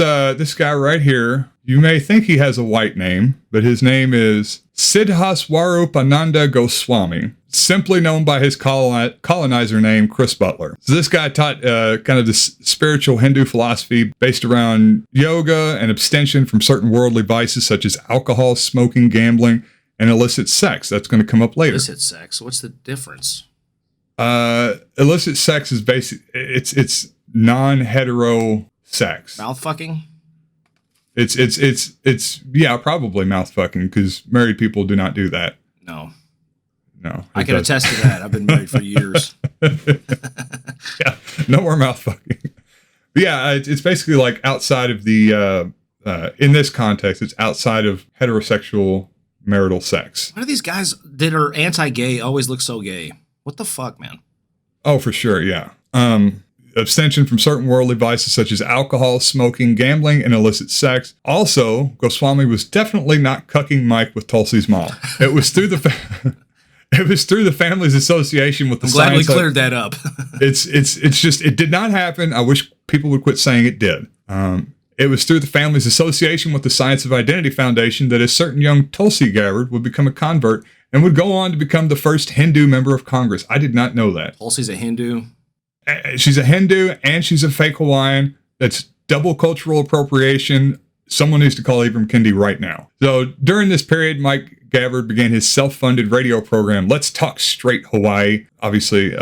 guy right here, you may think he has a white name, but his name is Siddhaswarupananda Goswami, simply known by his colonizer name, Chris Butler. So this guy taught kind of this spiritual Hindu philosophy based around yoga and abstention from certain worldly vices such as alcohol, smoking, gambling, and illicit sex. That's going to come up later. Illicit sex? What's the difference? Illicit sex is it's non-hetero sex. Mouth fucking? It's yeah, probably mouth fucking, because married people do not do that. No. I can attest to that. I've been married for years. Yeah, no more mouth fucking. But yeah, it's basically like outside of the in this context, it's outside of heterosexual marital sex. Why do these guys that are anti-gay always look so gay? What the fuck, man? Oh, for sure, yeah. Abstention from certain worldly vices such as alcohol, smoking, gambling, and illicit sex. Also, Goswami was definitely not cucking Mike with Tulsi's mom. It was through the family's association with the I'm glad science. We cleared that up. It's just it did not happen. I wish people would quit saying it did. It was through the family's association with the Science of Identity Foundation that a certain young Tulsi Gabbard would become a convert and would go on to become the first Hindu member of Congress. I did not know that. Tulsi's a Hindu? She's a Hindu and she's a fake Hawaiian. That's double cultural appropriation. Someone needs to call Ibram Kendi right now. So during this period, Mike Gabbard began his self-funded radio program, Let's Talk Straight Hawaii. Obviously,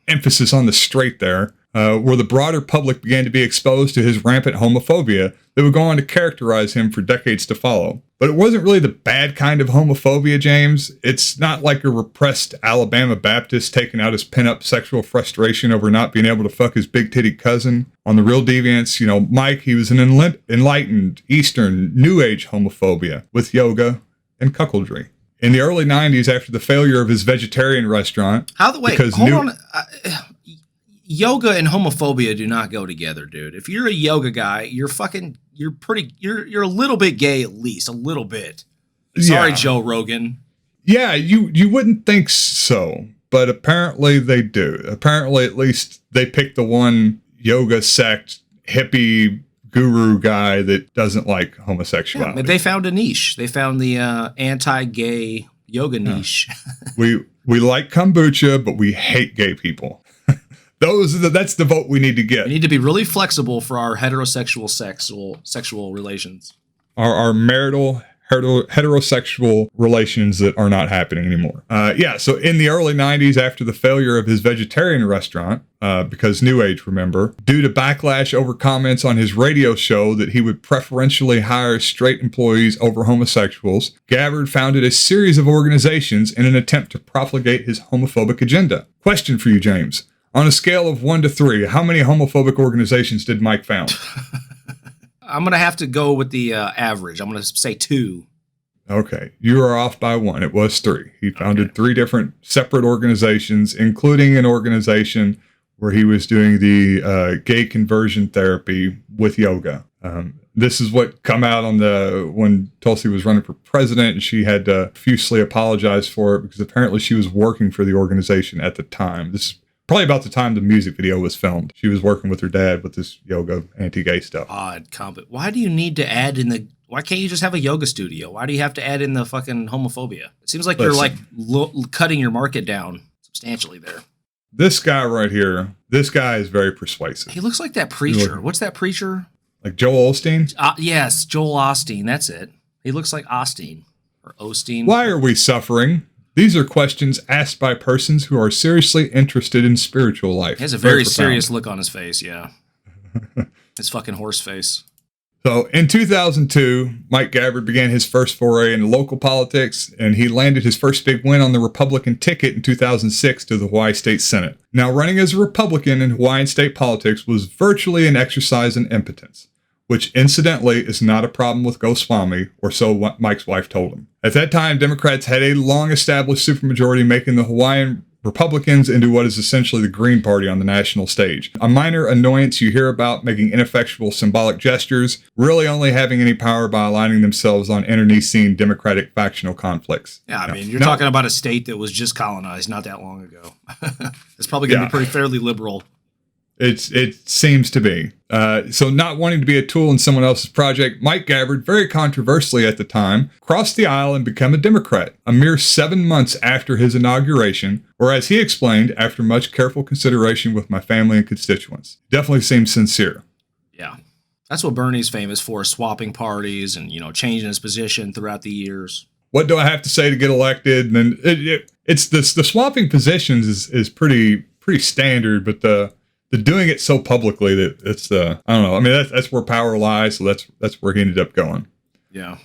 emphasis on the straight there. Where the broader public began to be exposed to his rampant homophobia that would go on to characterize him for decades to follow. But it wasn't really the bad kind of homophobia, James. It's not like a repressed Alabama Baptist taking out his pent-up sexual frustration over not being able to fuck his big-titty cousin. On the real deviants, you know, Mike, he was an enlightened, Eastern, New Age homophobia with yoga and cuckoldry. In the early 90s, after the failure of his vegetarian restaurant... Hold on. Yoga and homophobia do not go together, dude. If you're a yoga guy, you're a little bit gay, at least a little bit. Sorry, yeah. Joe Rogan. Yeah, you wouldn't think so, but apparently they do. Apparently, at least they pick the one yoga sect hippie guru guy that doesn't like homosexuality. Yeah, they found a niche. They found the anti-gay yoga niche. We like kombucha, but we hate gay people. That's the vote we need to get. We need to be really flexible for our heterosexual sexual relations. Our marital heterosexual relations that are not happening anymore. So in the early 90s, after the failure of his vegetarian restaurant, because New Age, remember, due to backlash over comments on his radio show that he would preferentially hire straight employees over homosexuals, Gabbard founded a series of organizations in an attempt to propagate his homophobic agenda. Question for you, James. On a scale of 1 to 3, how many homophobic organizations did Mike found? I'm going to have to go with the average. I'm going to say 2. Okay, you are off by 1. It was 3. He founded 3 different separate organizations, including an organization where he was doing the gay conversion therapy with yoga. This is what come out on when Tulsi was running for president, and she had to profusely apologize for it because apparently she was working for the organization at the time. This is probably about the time the music video was filmed. She was working with her dad with this yoga anti-gay stuff. Odd comment. Why do you need to add in the... Why can't you just have a yoga studio? Why do you have to add in the fucking homophobia? It seems like you're like cutting your market down substantially there. This guy right here, this guy is very persuasive. He looks like that preacher. What's that preacher? Like Joel Osteen? Yes, Joel Osteen. That's it. He looks like Osteen or Osteen. Why are we suffering? These are questions asked by persons who are seriously interested in spiritual life. He has a very serious look on his face, yeah. His fucking horse face. So in 2002, Mike Gabbard began his first foray into local politics, and he landed his first big win on the Republican ticket in 2006 to the Hawaii State Senate. Now, running as a Republican in Hawaiian state politics was virtually an exercise in impotence, which incidentally is not a problem with Goswami, or so Mike's wife told him. At that time, Democrats had a long-established supermajority, making the Hawaiian Republicans into what is essentially the Green Party on the national stage. A minor annoyance you hear about, making ineffectual symbolic gestures, really only having any power by aligning themselves on internecine Democratic factional conflicts. Yeah, I mean, you're talking about a state that was just colonized not that long ago. It's probably going to be pretty fairly liberal. It seems to be. So not wanting to be a tool in someone else's project, Mike Gabbard, very controversially at the time, crossed the aisle and became a Democrat a mere 7 months after his inauguration, or as he explained, after much careful consideration with my family and constituents. Definitely seems sincere. Yeah. That's what Bernie's famous for, swapping parties and, changing his position throughout the years. What do I have to say to get elected? And it's the swapping positions is pretty standard, but the doing it so publicly that it's I don't know. I mean, that's where power lies. So that's where he ended up going. Yeah.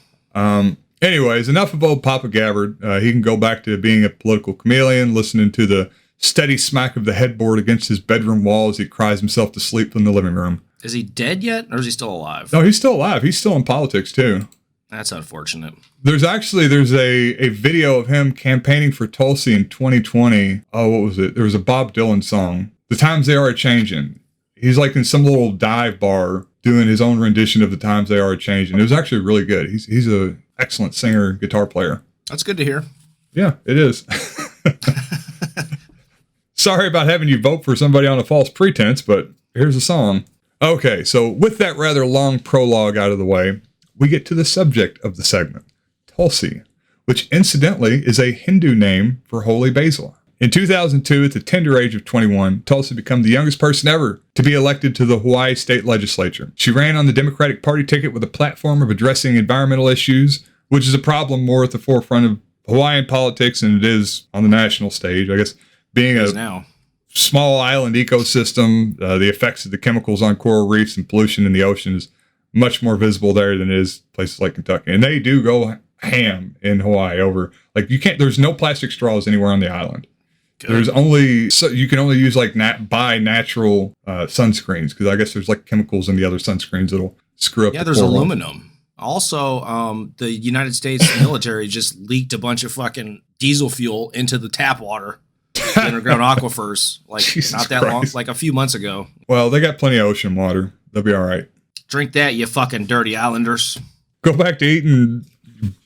Anyways, enough of old Papa Gabbard. He can go back to being a political chameleon, listening to the steady smack of the headboard against his bedroom wall as he cries himself to sleep in the living room. Is he dead yet, or is he still alive? No, he's still alive. He's still in politics too. That's unfortunate. There's a video of him campaigning for Tulsi in 2020. Oh, what was it? There was a Bob Dylan song. The Times They Are Changing. He's like in some little dive bar doing his own rendition of The Times They Are Changing. It was actually really good. He's a excellent singer, guitar player. That's good to hear. Yeah, it is. Sorry about having you vote for somebody on a false pretense, but here's a song. Okay, so with that rather long prologue out of the way, we get to the subject of the segment, Tulsi, which incidentally is a Hindu name for holy basil. In 2002, at the tender age of 21, Tulsi became the youngest person ever to be elected to the Hawaii State Legislature. She ran on the Democratic Party ticket with a platform of addressing environmental issues, which is a problem more at the forefront of Hawaiian politics than it is on the national stage. I guess being a small island ecosystem, the effects of the chemicals on coral reefs and pollution in the ocean is much more visible there than it is places like Kentucky. And they do go ham in Hawaii over, there's no plastic straws anywhere on the island. Good. You can only use buy natural sunscreens, because I guess there's chemicals in the other sunscreens that'll screw up. Yeah, there's aluminum. Also, the United States military just leaked a bunch of fucking diesel fuel into the tap water, underground aquifers, not that long, a few months ago. Well, they got plenty of ocean water. They'll be all right. Drink that, you fucking dirty islanders. Go back to eating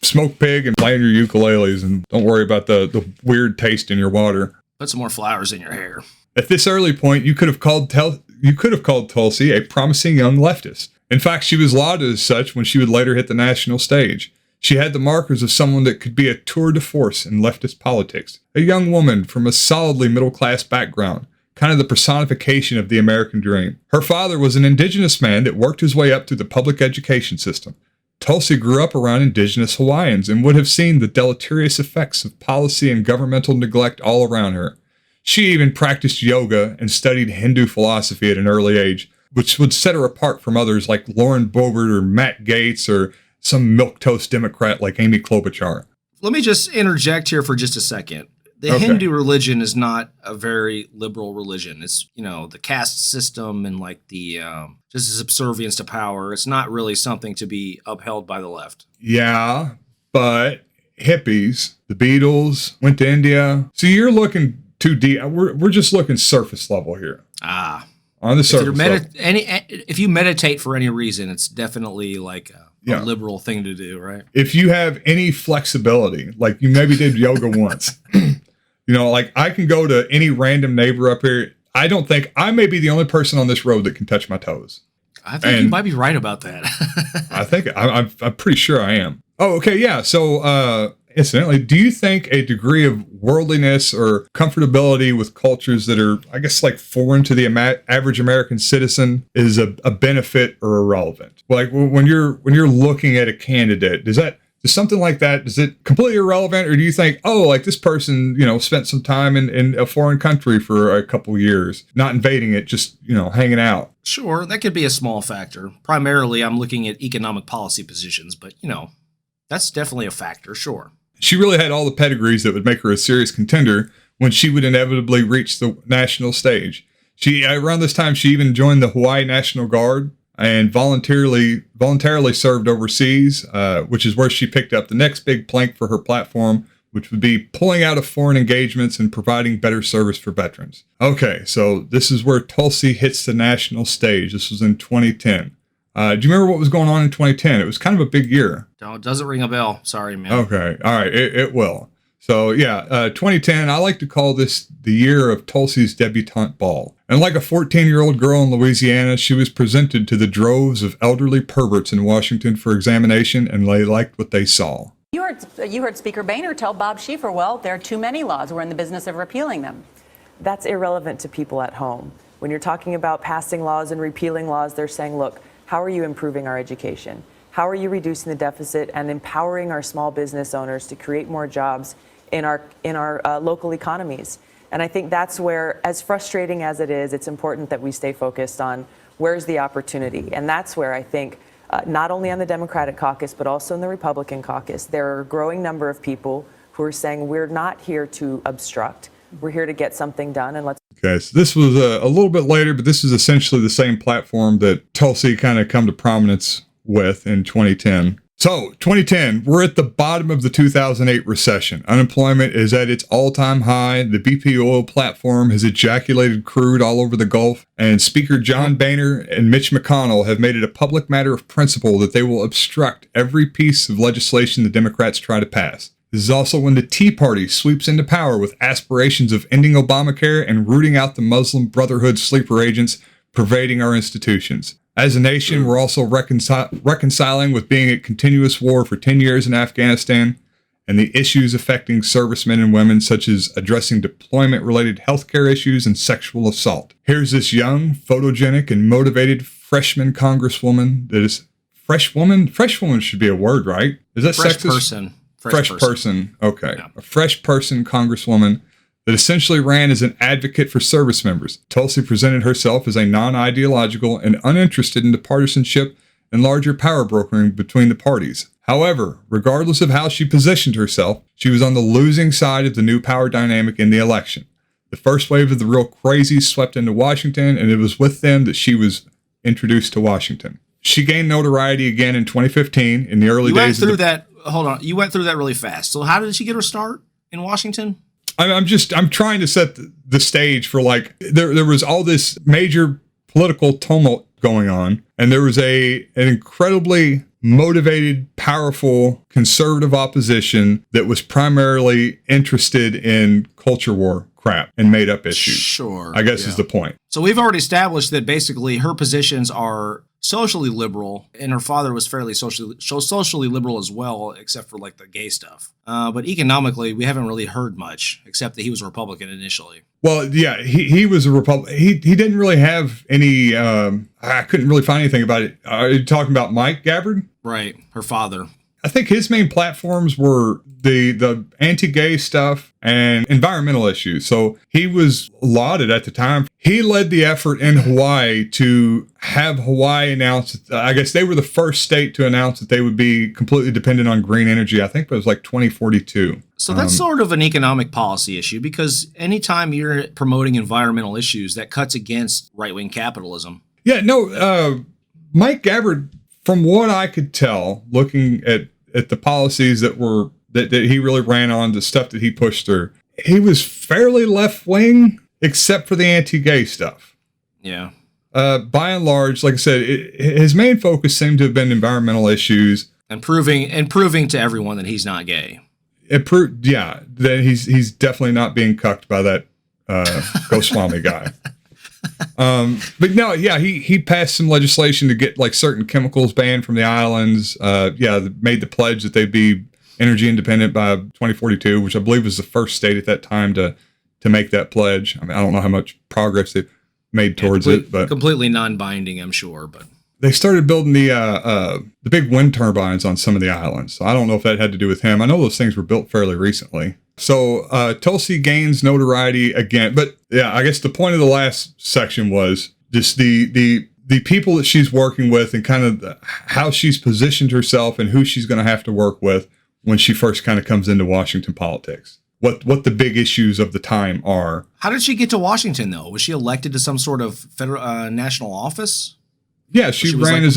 smoked pig and playing your ukuleles, and don't worry about the weird taste in your water. Put some more flowers in your hair. At this early point, you could have called Tulsi a promising young leftist. In fact, she was lauded as such when she would later hit the national stage. She had the markers of someone that could be a tour de force in leftist politics. A young woman from a solidly middle-class background, kind of the personification of the American dream. Her father was an indigenous man that worked his way up through the public education system. Tulsi grew up around indigenous Hawaiians and would have seen the deleterious effects of policy and governmental neglect all around her. She even practiced yoga and studied Hindu philosophy at an early age, which would set her apart from others like Lauren Boebert or Matt Gaetz or some milquetoast Democrat like Amy Klobuchar. Let me just interject here for just a second. The Hindu religion is not a very liberal religion. It's, the caste system and like the just subservience to power. It's not really something to be upheld by the left. Yeah, but hippies, the Beatles, went to India. So you're looking too deep. We're just looking surface level here. On the surface level. If you meditate for any reason, it's definitely like a liberal thing to do, right? If you have any flexibility, like you maybe did yoga once, like I can go to any random neighbor up here. I don't think I may be the only person on this road that can touch my toes. I think you might be right about that. I think I'm pretty sure I am. Oh, okay. Yeah. So, incidentally, do you think a degree of worldliness or comfortability with cultures that are, I guess, like foreign to the average American citizen is a benefit or irrelevant? Like when you're looking at a candidate, does something like that, is it completely irrelevant? Or do you think, like this person, spent some time in a foreign country for a couple years, not invading it, just, hanging out? Sure, that could be a small factor. Primarily, I'm looking at economic policy positions, but, that's definitely a factor, sure. She really had all the pedigrees that would make her a serious contender when she would inevitably reach the national stage. Around this time, she even joined the Hawaii National Guard and voluntarily served overseas, which is where she picked up the next big plank for her platform, which would be pulling out of foreign engagements and providing better service for veterans. Okay, so this is where Tulsi hits the national stage. This was in 2010. Do you remember what was going on in 2010? It was kind of a big year. No, it doesn't ring a bell. Sorry, man. Okay. All right. It will. So, 2010, I like to call this the year of Tulsi's debutante ball. And like a 14-year-old girl in Louisiana, she was presented to the droves of elderly perverts in Washington for examination, and they liked what they saw. You heard Speaker Boehner tell Bob Schieffer, well, there are too many laws. We're in the business of repealing them. That's irrelevant to people at home. When you're talking about passing laws and repealing laws, they're saying, look, how are you improving our education? How are you reducing the deficit and empowering our small business owners to create more jobs in our local economies? And I think that's where, as frustrating as it is, it's important that we stay focused on where's the opportunity. And that's where I think not only on the Democratic caucus, but also in the Republican caucus, there are a growing number of people who are saying we're not here to obstruct. We're here to get something done. And let's. Okay, so this was a little bit later, but this is essentially the same platform that Tulsi kind of come to prominence with in 2010. So 2010, we're at the bottom of the 2008 recession. Unemployment is at its all-time high. The BP oil platform has ejaculated crude all over the Gulf. And Speaker John Boehner and Mitch McConnell have made it a public matter of principle that they will obstruct every piece of legislation the Democrats try to pass. This is also when the Tea Party sweeps into power with aspirations of ending Obamacare and rooting out the Muslim Brotherhood sleeper agents pervading our institutions. As a nation, we're also reconciling with being at continuous war for 10 years in Afghanistan and the issues affecting servicemen and women, such as addressing deployment-related healthcare issues and sexual assault. Here's this young, photogenic, and motivated freshman congresswoman that is... Freshwoman should be a word, right? Is that fresh sexist? Person. Fresh person. Okay. Yeah. A fresh person congresswoman that essentially ran as an advocate for service members. Tulsi presented herself as a non-ideological and uninterested in the partisanship and larger power brokering between the parties. However, regardless of how she positioned herself, she was on the losing side of the new power dynamic in the election. The first wave of the real crazies swept into Washington, and it was with them that she was introduced to Washington. She gained notoriety again in 2015 in the early days of Hold on. You went through that really fast. So how did she get her start in Washington? I'm trying to set the stage for, like, there was all this major political tumult going on, and there was an incredibly motivated, powerful, conservative opposition that was primarily interested in culture war crap and made up issues. Sure. I guess is the point. So we've already established that basically her positions are socially liberal, and her father was fairly socially liberal as well, except for like the gay stuff. But economically, we haven't really heard much, except that he was a Republican initially. Well, yeah, he was a Republican. He didn't really have any. I couldn't really find anything about it. Are you talking about Mike Gabbard? Right, her father. I think his main platforms were the anti-gay stuff and environmental issues. So he was lauded at the time. He led the effort in Hawaii to have Hawaii announce, I guess they were the first state to announce that they would be completely dependent on green energy. I think it was like 2042. So that's sort of an economic policy issue, because anytime you're promoting environmental issues, that cuts against right-wing capitalism. Yeah, no, Mike Gabbard, from what I could tell, looking at the policies that he really ran on, the stuff that he pushed through, he was fairly left-wing, except for the anti-gay stuff. Yeah. By and large, like I said, his main focus seemed to have been environmental issues. And proving to everyone that he's not gay. That he's definitely not being cucked by that Goswami guy. But no, yeah, he passed some legislation to get like certain chemicals banned from the islands. Made the pledge that they'd be energy independent by 2042, which I believe was the first state at that time to make that pledge. I mean, I don't know how much progress they've made towards it, but completely non-binding, I'm sure. But they started building the big wind turbines on some of the islands. So I don't know if that had to do with him. I know those things were built fairly recently. So Tulsi gains notoriety again, but yeah, I guess the point of the last section was just the people that she's working with and kind of how she's positioned herself and who she's going to have to work with when she first kind of comes into Washington politics. What the big issues of the time are. How did she get to Washington though? Was she elected to some sort of federal national office? Yeah, she became a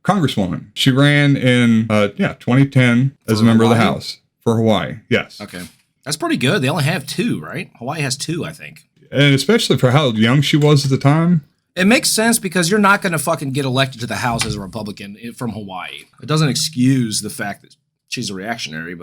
congresswoman. She ran in 2010 as a member of the House for Hawaii. Yes. Okay. That's pretty good. They only have 2, right? Hawaii has 2, I think. And especially for how young she was at the time. It makes sense because you're not going to fucking get elected to the House as a Republican from Hawaii. It doesn't excuse the fact that she's a reactionary,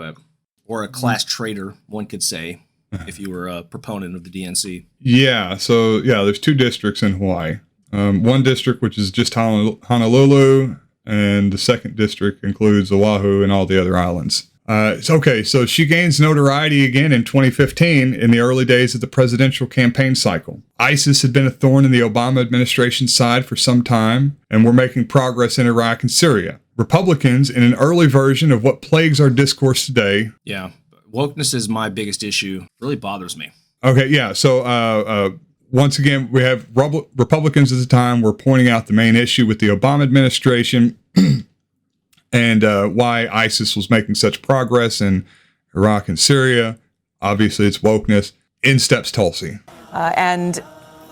or a class traitor, one could say, if you were a proponent of the DNC. Yeah, so there's 2 districts in Hawaii. One district, which is just Honolulu, and the second district includes Oahu and all the other islands. So she gains notoriety again in 2015 in the early days of the presidential campaign cycle. ISIS had been a thorn in the Obama administration's side for some time, and were making progress in Iraq and Syria. Republicans, in an early version of what plagues our discourse today. Yeah. Wokeness is my biggest issue. It really bothers me. Okay, yeah. So once again, we have Republicans at the time were pointing out the main issue with the Obama administration and why ISIS was making such progress in Iraq and Syria. Obviously, it's wokeness. In steps Tulsi. And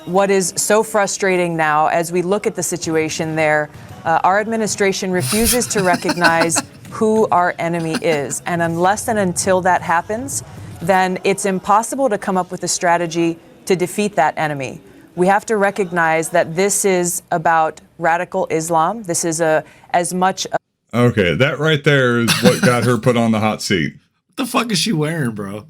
what is so frustrating now, as we look at the situation there, our administration refuses to recognize who our enemy is. And unless and until that happens, then it's impossible to come up with a strategy to defeat that enemy. We have to recognize that this is about radical Islam. This is as much. Okay, that right there is what got her put on the hot seat. What the fuck is she wearing, bro?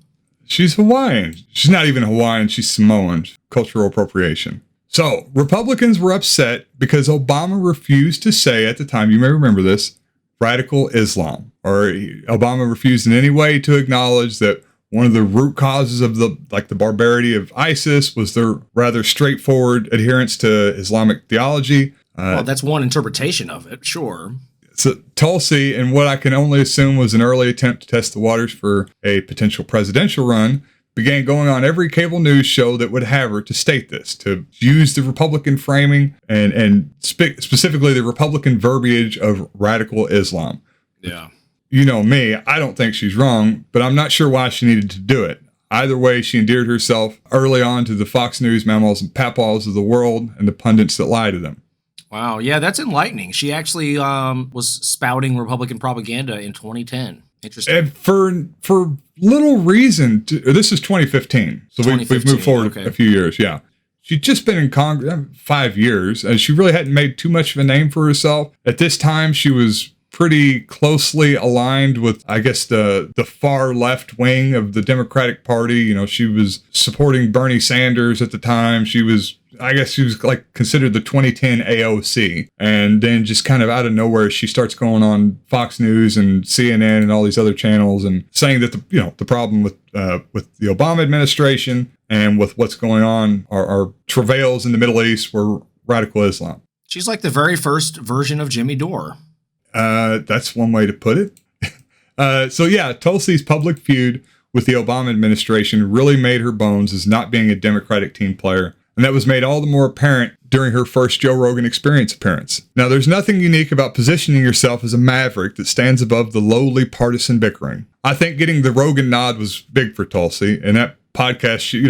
She's Hawaiian. She's not even Hawaiian. She's Samoan. Cultural appropriation. So Republicans were upset because Obama refused to say at the time, you may remember this, radical Islam, or Obama refused in any way to acknowledge that one of the root causes of the barbarity of ISIS was their rather straightforward adherence to Islamic theology. Well, that's one interpretation of it, sure. So Tulsi, in what I can only assume was an early attempt to test the waters for a potential presidential run, began going on every cable news show that would have her to state this, to use the Republican framing and specifically the Republican verbiage of radical Islam. Yeah. You know me, I don't think she's wrong, but I'm not sure why she needed to do it. Either way, she endeared herself early on to the Fox News mammals and papaws of the world and the pundits that lie to them. Wow, yeah, that's enlightening. She actually was spouting Republican propaganda in 2010. Interesting. And for little reason, this is 2015, so we've moved forward a few years, yeah. She'd just been in Congress 5 years, and she really hadn't made too much of a name for herself. At this time, she was pretty closely aligned with, I guess, the far left wing of the Democratic Party. You know, she was supporting Bernie Sanders at the time. She was I guess she was like considered the 2010 AOC. And then just kind of out of nowhere, she starts going on Fox News and CNN and all these other channels and saying that the problem with the Obama administration and with what's going on are travails in the Middle East were radical Islam. She's like the very first version of Jimmy Dore. That's one way to put it. So yeah, Tulsi's public feud with the Obama administration really made her bones as not being a Democratic team player. And that was made all the more apparent during her first Joe Rogan Experience appearance. Now, there's nothing unique about positioning yourself as a maverick that stands above the lowly partisan bickering. I think getting the Rogan nod was big for Tulsi. And that podcast, she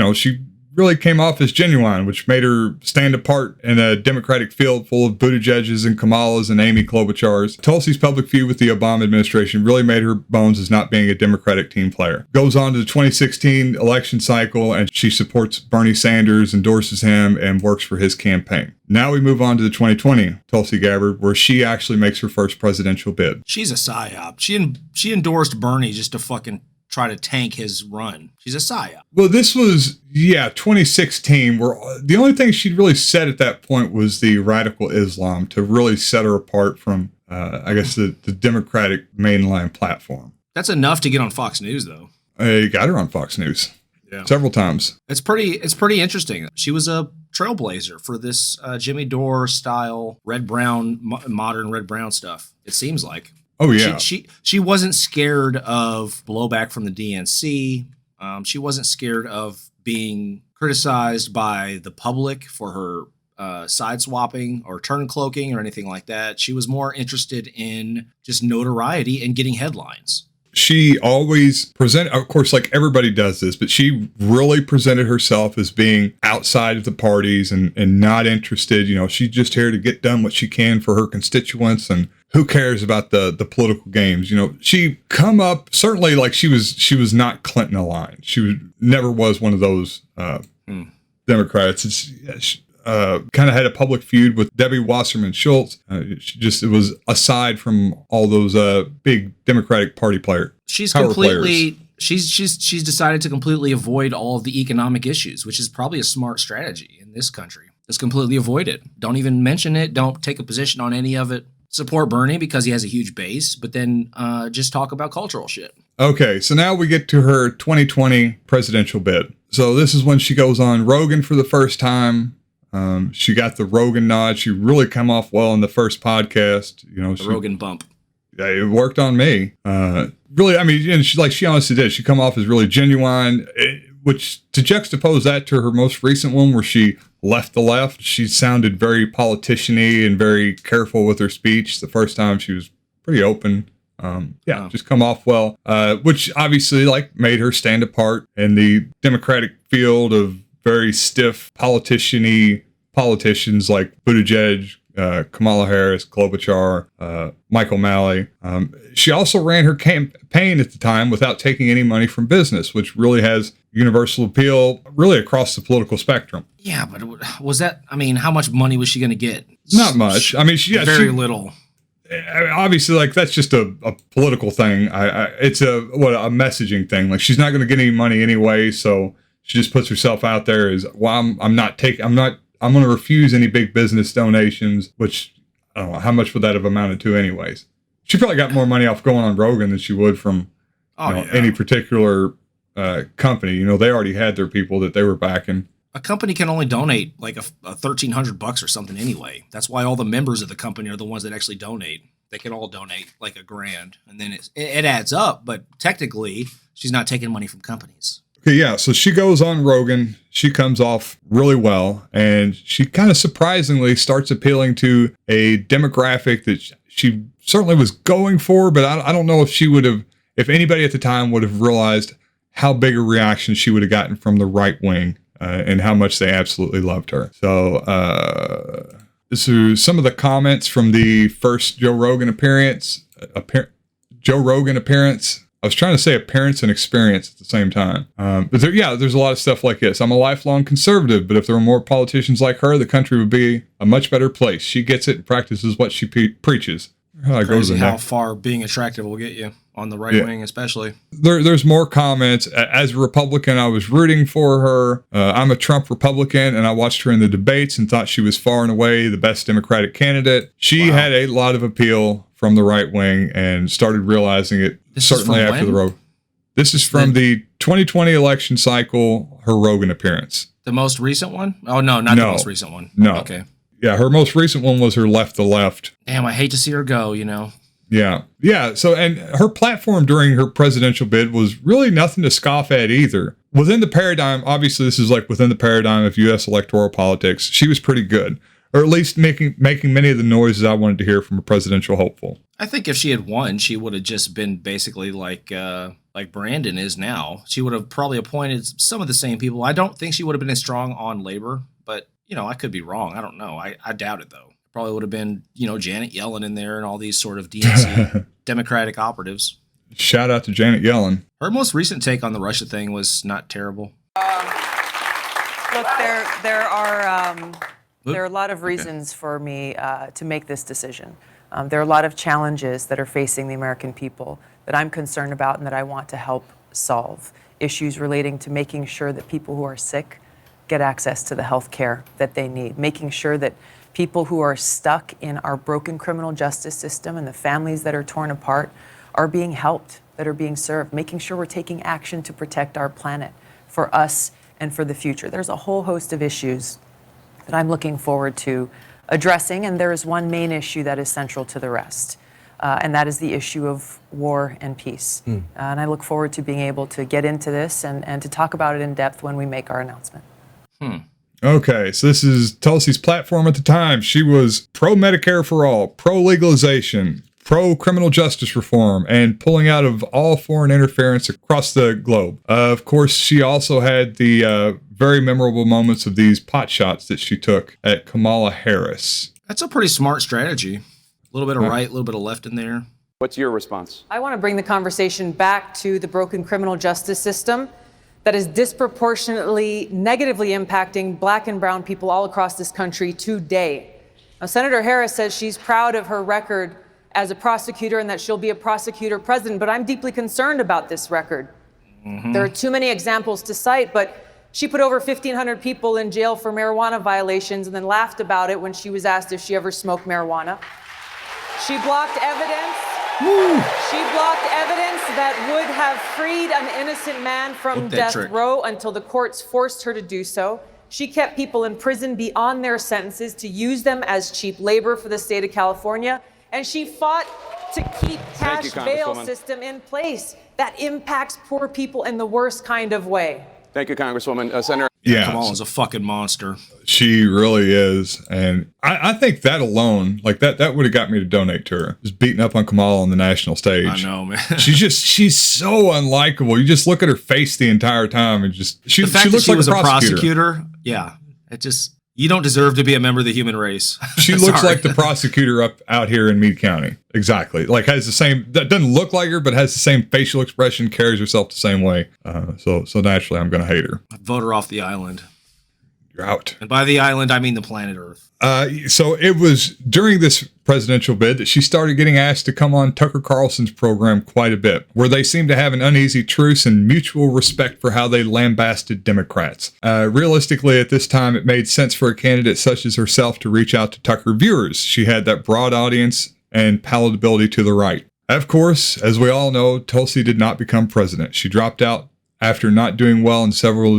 really came off as genuine, which made her stand apart in a Democratic field full of Buttigieg's and Kamala's and Amy Klobuchar's. Tulsi's public feud with the Obama administration really made her bones as not being a Democratic team player. Goes on to the 2016 election cycle, and she supports Bernie Sanders, endorses him, and works for his campaign. Now we move on to the 2020 Tulsi Gabbard, where she actually makes her first presidential bid. She's a psyop. She endorsed Bernie just to fucking try to tank his run. She's a psyop. Well, this was, 2016, where the only thing she'd really said at that point was the radical Islam to really set her apart from, the Democratic mainline platform. That's enough to get on Fox News, though. You got her on Fox News. Yeah. Several times. It's pretty interesting. She was a trailblazer for this Jimmy Dore style modern red-brown stuff, it seems like. Oh, yeah. She wasn't scared of blowback from the DNC. She wasn't scared of being criticized by the public for her side swapping or turn cloaking or anything like that. She was more interested in just notoriety and getting headlines. She always presented, of course, like everybody does this, but she really presented herself as being outside of the parties and not interested. She's just here to get done what she can for her constituents, and who cares about the political games? She come up, certainly like she was not Clinton aligned. Never was one of those Democrats. Kind of had a public feud with Debbie Wasserman Schultz. It was aside from all those big Democratic Party players. She's decided to completely avoid all of the economic issues, which is probably a smart strategy in this country. Just completely avoid it. Don't even mention it. Don't take a position on any of it. Support Bernie because he has a huge base, but then just talk about cultural shit. Okay, so now we get to her 2020 presidential bid. So this is when she goes on Rogan for the first time. She got the Rogan nod. She really come off well in the first podcast. The Rogan bump. Yeah, it worked on me. Really, I mean, and she honestly did. She come off as really genuine, which to juxtapose that to her most recent one where she left the left, she sounded very politician-y and very careful with her speech. The first time she was pretty open. Just come off well, which obviously made her stand apart in the Democratic field of very stiff politician-y politicians like Buttigieg, Kamala Harris, Klobuchar, Michael O'Malley. She also ran her campaign at the time without taking any money from business, which really has universal appeal really across the political spectrum. Yeah, but was that, how much money was she going to get? Not much. Very little. Obviously, that's just a political thing. It's a messaging thing. She's not going to get any money anyway, so she just puts herself out there as, well, I'm going to refuse any big business donations, which I don't know, how much would that have amounted to anyways? She probably got more money off going on Rogan than she would from any particular company. They already had their people that they were backing. A company can only donate like a $1,300 or something anyway. That's why all the members of the company are the ones that actually donate. They can all donate like $1,000, and then it adds up. But technically, she's not taking money from companies. Okay, yeah. So she goes on Rogan. She comes off really well, and she kind of surprisingly starts appealing to a demographic that she certainly was going for, but I don't know if she would have, if anybody at the time would have realized how big a reaction she would have gotten from the right wing. And how much they absolutely loved her. So some of the comments from the first Joe Rogan appearance. I was trying to say appearance and experience at the same time. But there's a lot of stuff like this. I'm a lifelong conservative, but if there were more politicians like her, the country would be a much better place. She gets it and practices what she preaches. Crazy how far being attractive will get you. on the right wing, especially. There's more comments. As a Republican, I was rooting for her. I'm a Trump Republican, and I watched her in the debates and thought she was far and away the best Democratic candidate. She had a lot of appeal from the right wing and started realizing it certainly after the Rogan. This is from the 2020 election cycle, her Rogan appearance. The most recent one? Oh, no, not the most recent one. No. Okay. Yeah, her most recent one was her Left the Left. Damn, I hate to see her go, you know. Yeah. Yeah. So, and her platform during her presidential bid was really nothing to scoff at either. Within the paradigm, obviously, this is like within the paradigm of U.S. electoral politics, she was pretty good, or at least making many of the noises I wanted to hear from a presidential hopeful. I think if she had won, she would have just been basically like Brandon is now. She would have probably appointed some of the same people. I don't think she would have been as strong on labor, but, you know, I could be wrong. I don't know. I doubt it, though. Probably would have been, you know, Janet Yellen in there and all these sort of DSA Democratic operatives. Shout out to Janet Yellen. Her most recent take on the Russia thing was not terrible. Look, there are a lot of reasons for me to make this decision. There are a lot of challenges that are facing the American people that I'm concerned about and that I want to help solve. Issues relating to making sure that people who are sick get access to the health care that they need, making sure that people who are stuck in our broken criminal justice system and the families that are torn apart are being helped, that are being served, making sure we're taking action to protect our planet for us and for the future. There's a whole host of issues that I'm looking forward to addressing, and there is one main issue that is central to the rest, and that is the issue of war and peace. And I look forward to being able to get into this and to talk about it in depth when we make our announcement. Okay, so this is Tulsi's platform at the time. She was pro-Medicare for all, pro-legalization, pro-criminal justice reform, and pulling out of all foreign interference across the globe. Of course, she also had the very memorable moments of these pot shots that she took at Kamala Harris. That's a pretty smart strategy. A little bit of right, a little bit of left in there. What's your response? I want to bring the conversation back to the broken criminal justice system that is disproportionately negatively impacting Black and brown people all across this country today. Now, Senator Harris says she's proud of her record as a prosecutor and that she'll be a prosecutor president, but I'm deeply concerned about this record. There are too many examples to cite, but she put over 1,500 people in jail for marijuana violations and then laughed about it when she was asked if she ever smoked marijuana. She blocked evidence. She blocked evidence that would have freed an innocent man from death row until the courts forced her to do so. She kept people in prison beyond their sentences to use them as cheap labor for the state of California. And she fought to keep cash bail system in place that impacts poor people in the worst kind of way. Thank you, Congresswoman. Senator. Yeah, Kamala's a fucking monster. She really is. And I think that alone, like that would have got me to donate to her. Just beating up on Kamala on the national stage. I know, man. she's so unlikable. You just look at her face the entire time and just, the fact that she was a prosecutor. Yeah. It just, you don't deserve to be a member of the human race. She looks like the prosecutor out here in Meade County. Exactly. Like has the same, that doesn't look like her, but has the same facial expression, carries herself the same way. So naturally I'm going to hate her. Vote her off the island. You're out. And by the island, I mean the planet Earth. So it was during this presidential bid that she started getting asked to come on Tucker Carlson's program quite a bit, where they seemed to have an uneasy truce and mutual respect for how they lambasted Democrats. Realistically, at this time, it made sense for a candidate such as herself to reach out to Tucker viewers. She had that broad audience and palatability to the right. Of course, as we all know, Tulsi did not become president. She dropped out after not doing well in several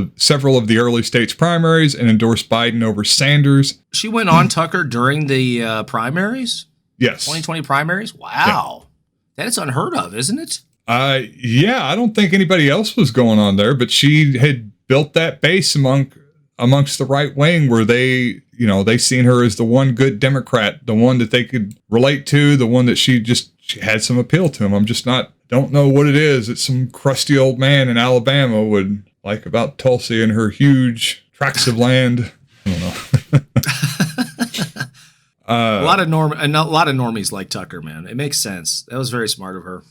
of the early states primaries and endorsed Biden over Sanders. She went on Tucker during the primaries? Yes. 2020 primaries? Wow. Yeah. That is unheard of, isn't it? Yeah, I don't think anybody else was going on there, but she had built that base amongst the right wing where they seen her as the one good Democrat, the one that they could relate to, the one that she had some appeal to him. Don't know what it is that some crusty old man in Alabama would like about Tulsi and her huge tracts of land. I don't know. A lot of normies like Tucker, man. It makes sense. That was very smart of her.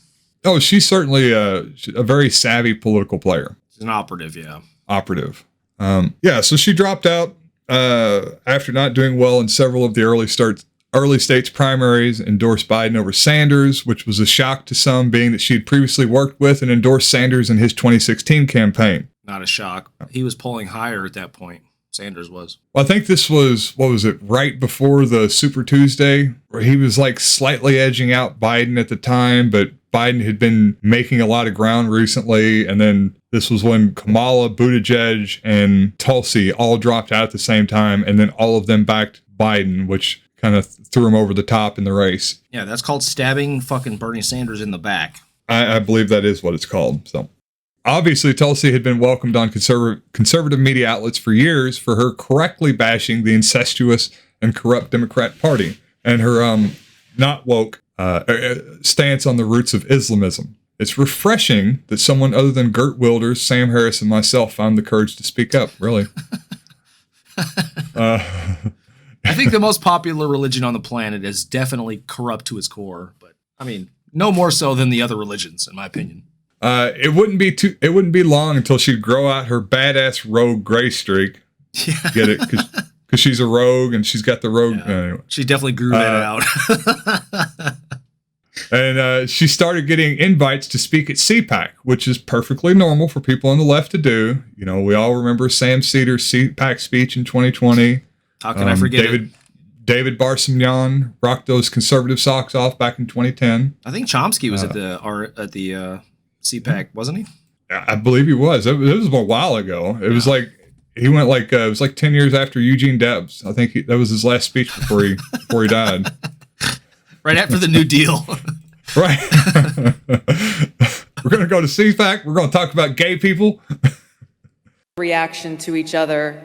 Oh, she's certainly a very savvy political player. She's an operative, yeah. Operative. So she dropped out after not doing well in several of the early early states primaries, endorsed Biden over Sanders, which was a shock to some, being that she had previously worked with and endorsed Sanders in his 2016 campaign. Not a shock. He was polling higher at that point. Sanders was. Well, I think this was, what was it, right before the Super Tuesday, where he was like slightly edging out Biden at the time, but Biden had been making a lot of ground recently. And then this was when Kamala, Buttigieg, and Tulsi all dropped out at the same time. And then all of them backed Biden, which kind of threw him over the top in the race. Yeah, that's called stabbing fucking Bernie Sanders in the back. I believe that is what it's called. So obviously, Tulsi had been welcomed on conservative media outlets for years for her correctly bashing the incestuous and corrupt Democrat Party and her not woke stance on the roots of Islamism. It's refreshing that someone other than Gert Wilders, Sam Harris, and myself found the courage to speak up, really. I think the most popular religion on the planet is definitely corrupt to its core, but I mean, no more so than the other religions, in my opinion. It wouldn't be long until she'd grow out her badass rogue gray streak. Yeah. Get it? Because she's a rogue and she's got the rogue. Yeah. Anyway. She definitely grew that out. And she started getting invites to speak at CPAC, which is perfectly normal for people on the left to do. You know, we all remember Sam Cedar's CPAC speech in 2020. How can I forget it? David Barsimyan rocked those conservative socks off back in 2010. I think Chomsky was at the CPAC, wasn't he? I believe he was. It was a while ago. It was like he went like it was like 10 years after Eugene Debs. I think that was his last speech before he died. Right after the New Deal. Right. We're going to go to CPAC. We're going to talk about gay people. Reaction to each other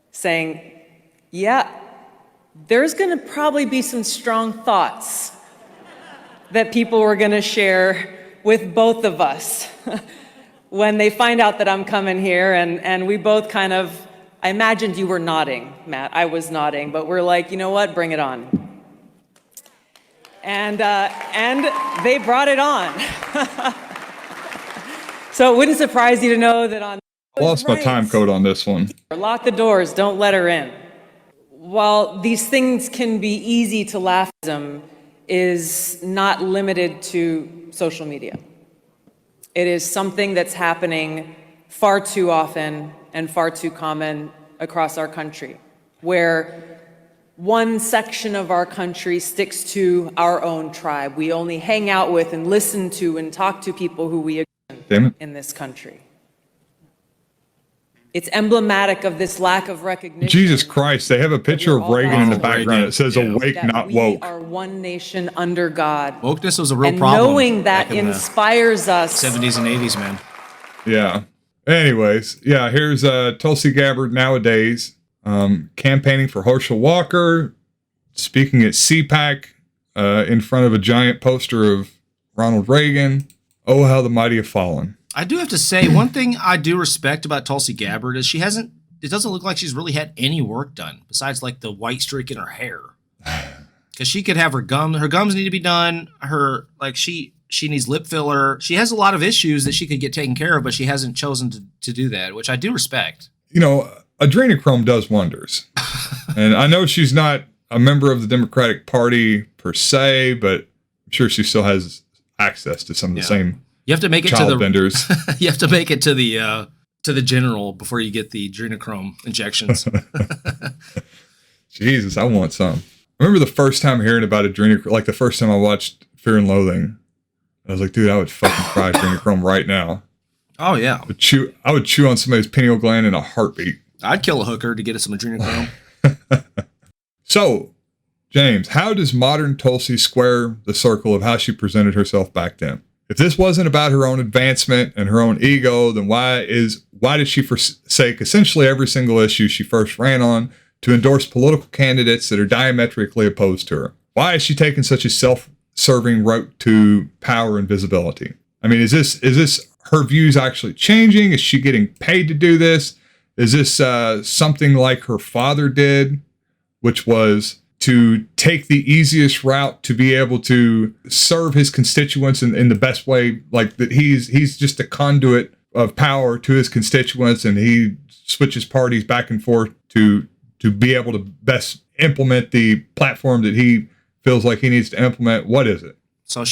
saying, yeah, there's going to probably be some strong thoughts that people were going to share with both of us when they find out that I'm coming here. And we both kind of, I imagined you were nodding, Matt. I was nodding, but we're like, you know what? Bring it on. And they brought it on. So it wouldn't surprise you to know that on... I lost my time code on this one. Lock the doors, don't let her in. While these things can be easy to laugh at, is not limited to social media. It is something that's happening far too often and far too common across our country, where one section of our country sticks to our own tribe. We only hang out with and listen to and talk to people who we agree with in this country. It's emblematic of this lack of recognition. Jesus Christ, they have a picture of Reagan in the background. It says, awake, not woke. We are one nation under God. Wokeness was a real and problem. And knowing that inspires us. 70s and 80s, man. Yeah. Anyways, yeah, here's Tulsi Gabbard nowadays, campaigning for Herschel Walker, speaking at CPAC in front of a giant poster of Ronald Reagan. Oh, how the mighty have fallen. I do have to say, one thing I do respect about Tulsi Gabbard is it doesn't look like she's really had any work done besides like the white streak in her hair. Because she could have her gums need to be done. She needs lip filler. She has a lot of issues that she could get taken care of, but she hasn't chosen to do that, which I do respect. You know, adrenochrome does wonders. And I know she's not a member of the Democratic Party per se, but I'm sure she still has access to some of the same. You have to make it to the vendors. You have to make it to the general before you get the adrenochrome injections. Jesus, I want some. I remember the first time hearing about adrenochrome, like the first time I watched Fear and Loathing. I was like, dude, I would fucking try adrenochrome right now. Oh yeah, I would chew on somebody's pineal gland in a heartbeat. I'd kill a hooker to get us some adrenochrome. So, James, how does modern Tulsi square the circle of how she presented herself back then? If this wasn't about her own advancement and her own ego, then why did she forsake essentially every single issue she first ran on to endorse political candidates that are diametrically opposed to her? Why is she taking such a self-serving route to power and visibility? I mean, is this her views actually changing? Is she getting paid to do this? Is this something like her father did, which was to take the easiest route to be able to serve his constituents in the best way, like that he's just a conduit of power to his constituents, and he switches parties back and forth to to be able to best implement the platform that he feels like he needs to implement? What is it? So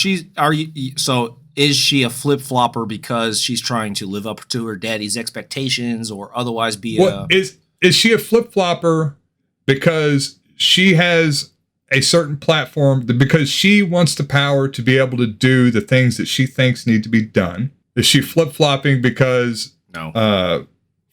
is she a flip-flopper because she's trying to live up to her daddy's expectations or otherwise be is she a flip-flopper because she has a certain platform, because she wants the power to be able to do the things that she thinks need to be done? Is she flip-flopping because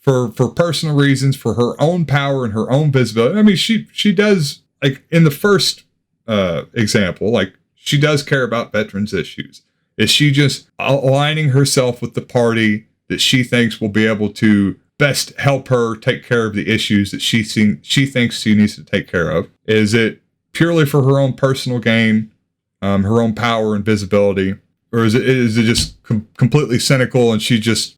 for personal reasons, for her own power and her own visibility? I mean, she does, like in the first example, like she does care about veterans issues. Is she just aligning herself with the party that she thinks will be able to best help her take care of the issues that she thinks she needs to take care of? Is it purely for her own personal gain, her own power and visibility? Or is it just completely cynical and she just...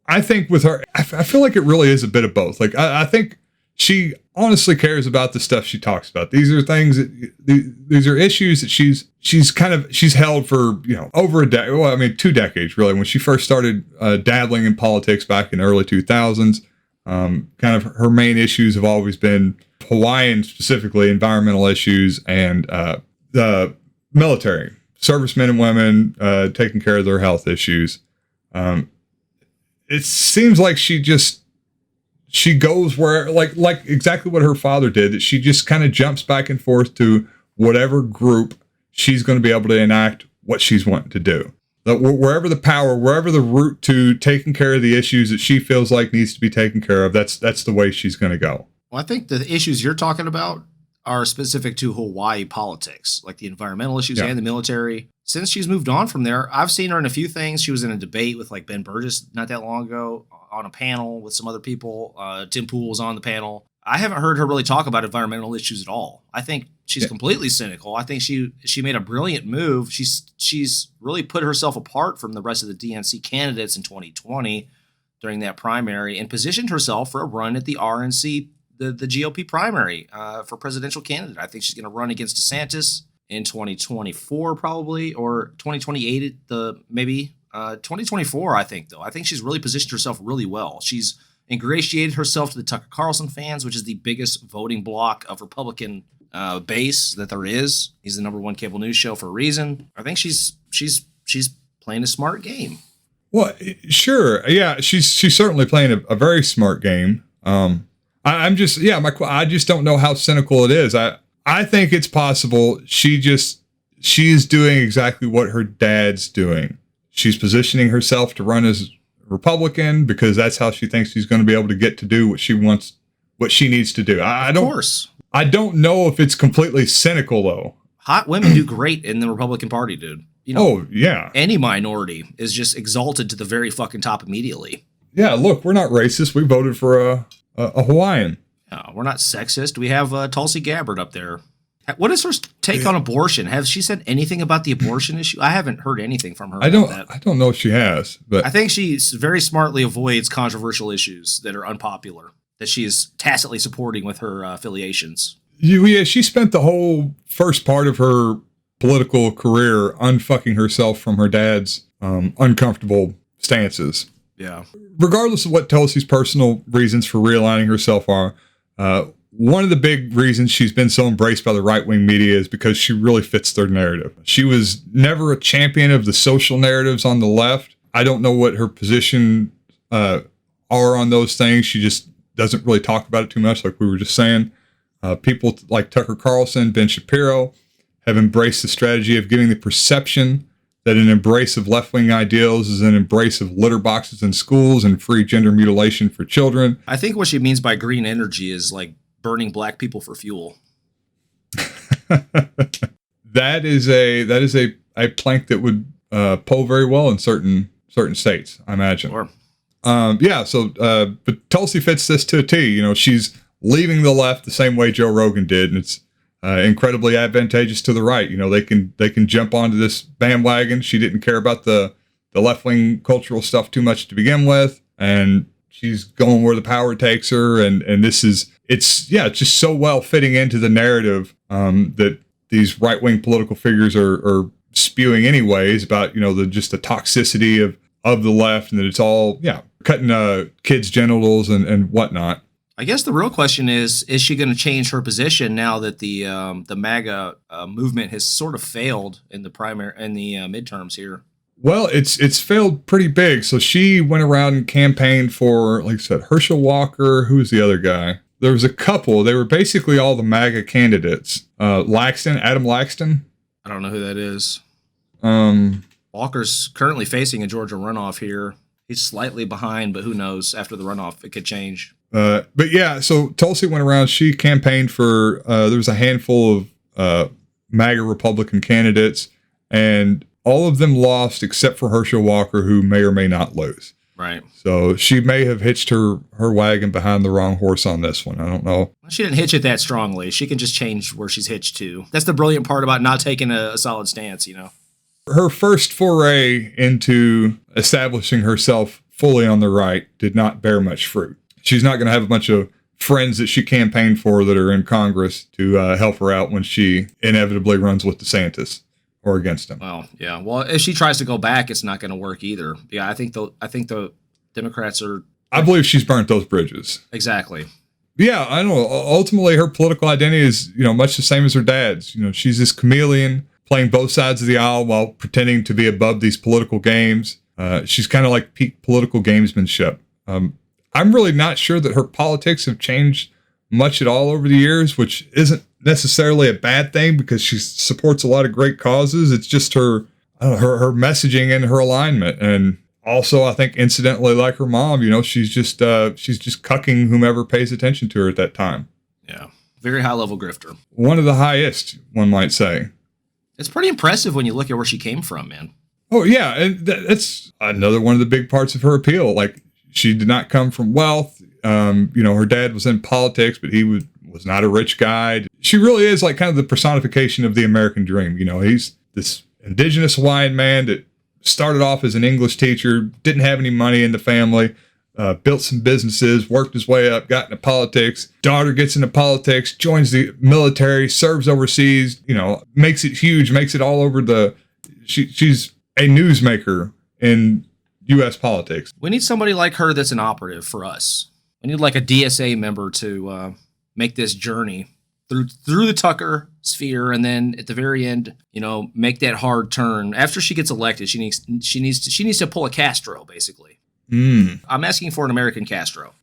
I think with her, I feel like it really is a bit of both. Like, I think she honestly cares about the stuff she talks about. These are things these are issues that she's held for, over a decade. Well, I mean, 2 decades really. When she first started dabbling in politics back in the early 2000s, kind of her main issues have always been Hawaiian, specifically environmental issues, and the military, servicemen and women, taking care of their health issues. It seems like she goes where, like exactly what her father did, that she just kind of jumps back and forth to whatever group she's going to be able to enact what she's wanting to do. Wherever the power, wherever the route to taking care of the issues that she feels like needs to be taken care of, that's the way she's going to go. Well, I think the issues you're talking about are specific to Hawaii politics, like the environmental issues and the military. Since she's moved on from there, I've seen her in a few things. She was in a debate with like Ben Burgess not that long ago on a panel with some other people. Tim Pool was on the panel. I haven't heard her really talk about environmental issues at all. I think she's completely cynical. I think she made a brilliant move. She's really put herself apart from the rest of the DNC candidates in 2020 during that primary and positioned herself for a run at the RNC, the GOP primary for presidential candidate. I think she's going to run against DeSantis in 2024 probably, or 2028 maybe 2024. I think though. I think she's really positioned herself really well. She's ingratiated herself to the Tucker Carlson fans, which is the biggest voting block of Republican base that there is. He's the #1 cable news show for a reason. I think she's playing a smart game. Well, sure, yeah, she's certainly playing a very smart game. I just don't know how cynical it is. I think it's possible she's doing exactly what her dad's doing. She's positioning herself to run as Republican because that's how she thinks she's going to be able to get to do what she wants, what she needs to do. I don't know if it's completely cynical though. Hot women do great in the Republican Party, dude. Oh yeah. Any minority is just exalted to the very fucking top immediately. Yeah, look, we're not racist. We voted for a Hawaiian. We're not sexist. We have Tulsi Gabbard up there. What is her take on abortion? Has she said anything about the abortion issue? I haven't heard anything from her. I don't know if she has, but I think she very smartly avoids controversial issues that are unpopular, that she is tacitly supporting with her affiliations. Yeah, she spent the whole first part of her political career unfucking herself from her dad's uncomfortable stances. Yeah. Regardless of what Tulsi's personal reasons for realigning herself are, one of the big reasons she's been so embraced by the right-wing media is because she really fits their narrative. She was never a champion of the social narratives on the left. I don't know what her position are on those things. She just doesn't really talk about it too much, like we were just saying. People like Tucker Carlson, Ben Shapiro have embraced the strategy of giving the perception that an embrace of left-wing ideals is an embrace of litter boxes in schools and free gender mutilation for children. I think what she means by green energy is like burning black people for fuel. That is a plank that would pull very well in certain states, I imagine. Sure. But Tulsi fits this to a T. She's leaving the left the same way Joe Rogan did, and it's incredibly advantageous to the right. They can jump onto this bandwagon. She didn't care about the left-wing cultural stuff too much to begin with, and she's going where the power takes her. And it's just so well fitting into the narrative that these right-wing political figures are spewing anyways about, the toxicity of the left, and that it's all, cutting kids' genitals and whatnot. I guess the real question is she going to change her position now that the MAGA movement has sort of failed in the midterms here? Well, it's failed pretty big. So she went around and campaigned for, like I said, Herschel Walker. Who was the other guy? There was a couple. They were basically all the MAGA candidates. Adam Laxton. I don't know who that is. Walker's currently facing a Georgia runoff here. He's slightly behind, but who knows? After the runoff, it could change. But yeah, so Tulsi went around. She campaigned for, there was a handful of MAGA Republican candidates, and all of them lost except for Herschel Walker, who may or may not lose. Right. So she may have hitched her wagon behind the wrong horse on this one. I don't know. She didn't hitch it that strongly. She can just change where she's hitched to. That's the brilliant part about not taking a solid stance, Her first foray into establishing herself fully on the right did not bear much fruit. She's not going to have a bunch of friends that she campaigned for that are in Congress to help her out when she inevitably runs with DeSantis or against him. Well, yeah. Well, if she tries to go back, it's not going to work either. Yeah, I think the Democrats are. I believe she's burnt those bridges. Exactly. Yeah, I know. Ultimately, her political identity is, much the same as her dad's. She's this chameleon playing both sides of the aisle while pretending to be above these political games. She's kind of like peak political gamesmanship. I'm really not sure that her politics have changed much at all over the years, which isn't necessarily a bad thing because she supports a lot of great causes. It's just her messaging and her alignment. And also, I think incidentally, like her mom, she's just cucking whomever pays attention to her at that time. Yeah. Very high level grifter. One of the highest, one might say. It's pretty impressive when you look at where she came from, man. Oh, yeah. And that's another one of the big parts of her appeal. Like, she did not come from wealth. Her dad was in politics, but he was not a rich guy. She really is like kind of the personification of the American dream. He's this indigenous Hawaiian man that started off as an English teacher, didn't have any money in the family, built some businesses, worked his way up, got into politics. Daughter gets into politics, joins the military, serves overseas, makes it huge, makes it all over she's a newsmaker in U.S. politics. We need somebody like her that's an operative for us. We need like a DSA member to make this journey through the Tucker sphere, and then at the very end, make that hard turn. After she gets elected, she needs to pull a Castro, basically. I'm asking for an American Castro.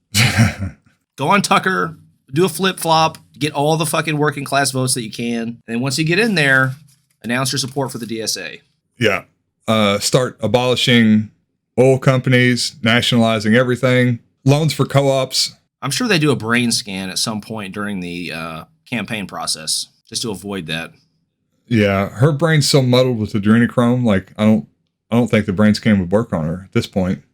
Go on Tucker, do a flip flop, get all the fucking working class votes that you can, and once you get in there, announce your support for the DSA. Yeah, start abolishing oil companies, nationalizing everything, loans for co-ops. I'm sure they do a brain scan at some point during the campaign process just to avoid that. Yeah, her brain's so muddled with adrenochrome. Like, I don't think the brain scan would work on her at this point.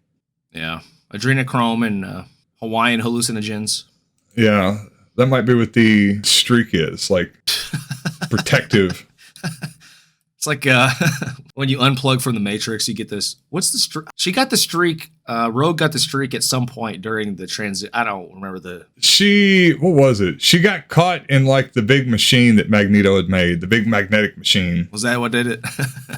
Yeah, adrenochrome and Hawaiian hallucinogens. Yeah, that might be what the streak is, like protective. It's like when you unplug from the Matrix, you get this. What's the streak? She got the streak. Rogue got the streak at some point during the transit. I don't remember what was it? She got caught in like the big machine that Magneto had made, the big magnetic machine. Was that what did it?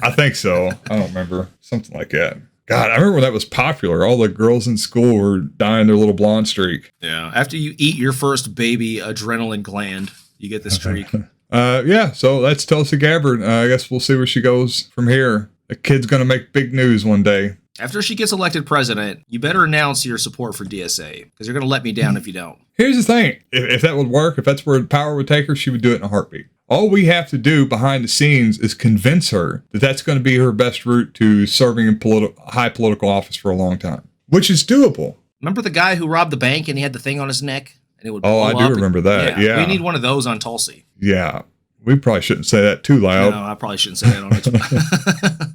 I think so. I don't remember. Something like that. God, I remember when that was popular. All the girls in school were dyeing their little blonde streak. Yeah. After you eat your first baby adrenaline gland, you get the streak. Yeah, so that's Tulsi Gabbard. I guess we'll see where she goes from here. The kid's going to make big news one day. After she gets elected president, you better announce your support for DSA, because you're going to let me down if you don't. Here's the thing. If that would work, if that's where power would take her, she would do it in a heartbeat. All we have to do behind the scenes is convince her that that's going to be her best route to serving in high political office for a long time, which is doable. Remember the guy who robbed the bank and he had the thing on his neck? And it would I do remember that. Yeah. We need one of those on Tulsi. Yeah. We probably shouldn't say that too loud. No, I probably shouldn't say that on it.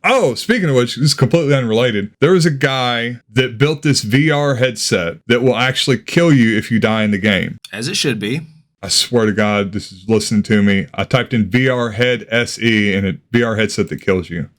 Oh, speaking of which, this is completely unrelated. There was a guy that built this VR headset that will actually kill you if you die in the game. As it should be. I swear to God, this is listening to me. I typed in VR Head SE and a VR headset that kills you.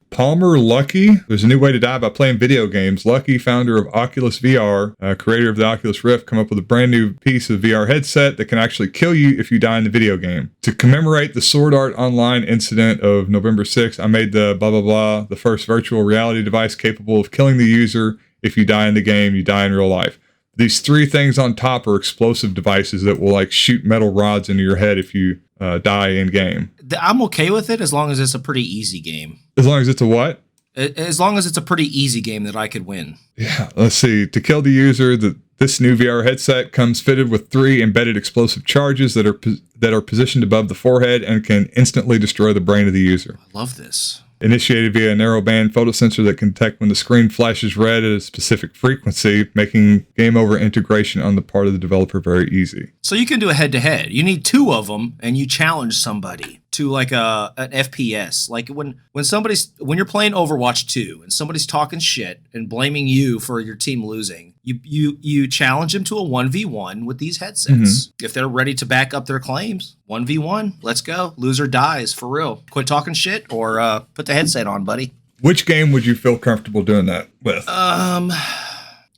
Palmer Luckey. There's a new way to die by playing video games. Luckey, founder of Oculus VR, creator of the Oculus Rift, come up with a brand new piece of VR headset that can actually kill you if you die in the video game. To commemorate the Sword Art Online incident of November 6th, I made the blah, blah, blah, the first virtual reality device capable of killing the user. If you die in the game, you die in real life. these 3 things on top are explosive devices that will like shoot metal rods into your head if you die in game. I'm okay with it as long as it's a pretty easy game. As long as it's a what? As long as it's a pretty easy game that I could win. Yeah, let's see. To kill the user, this new VR headset comes fitted with 3 embedded explosive charges that are positioned above the forehead and can instantly destroy the brain of the user. I love this. Initiated via a narrowband photosensor that can detect when the screen flashes red at a specific frequency, making game over integration on the part of the developer very easy. So you can do a head-to-head. You need 2 of them, and you challenge somebody to like an FPS. Like when you're playing Overwatch 2 and somebody's talking shit and blaming you for your team losing, you challenge them to a 1v1 with these headsets. Mm-hmm. If they're ready to back up their claims, 1v1, let's go. Loser dies, for real. Quit talking shit or put the headset on, buddy. Which game would you feel comfortable doing that with?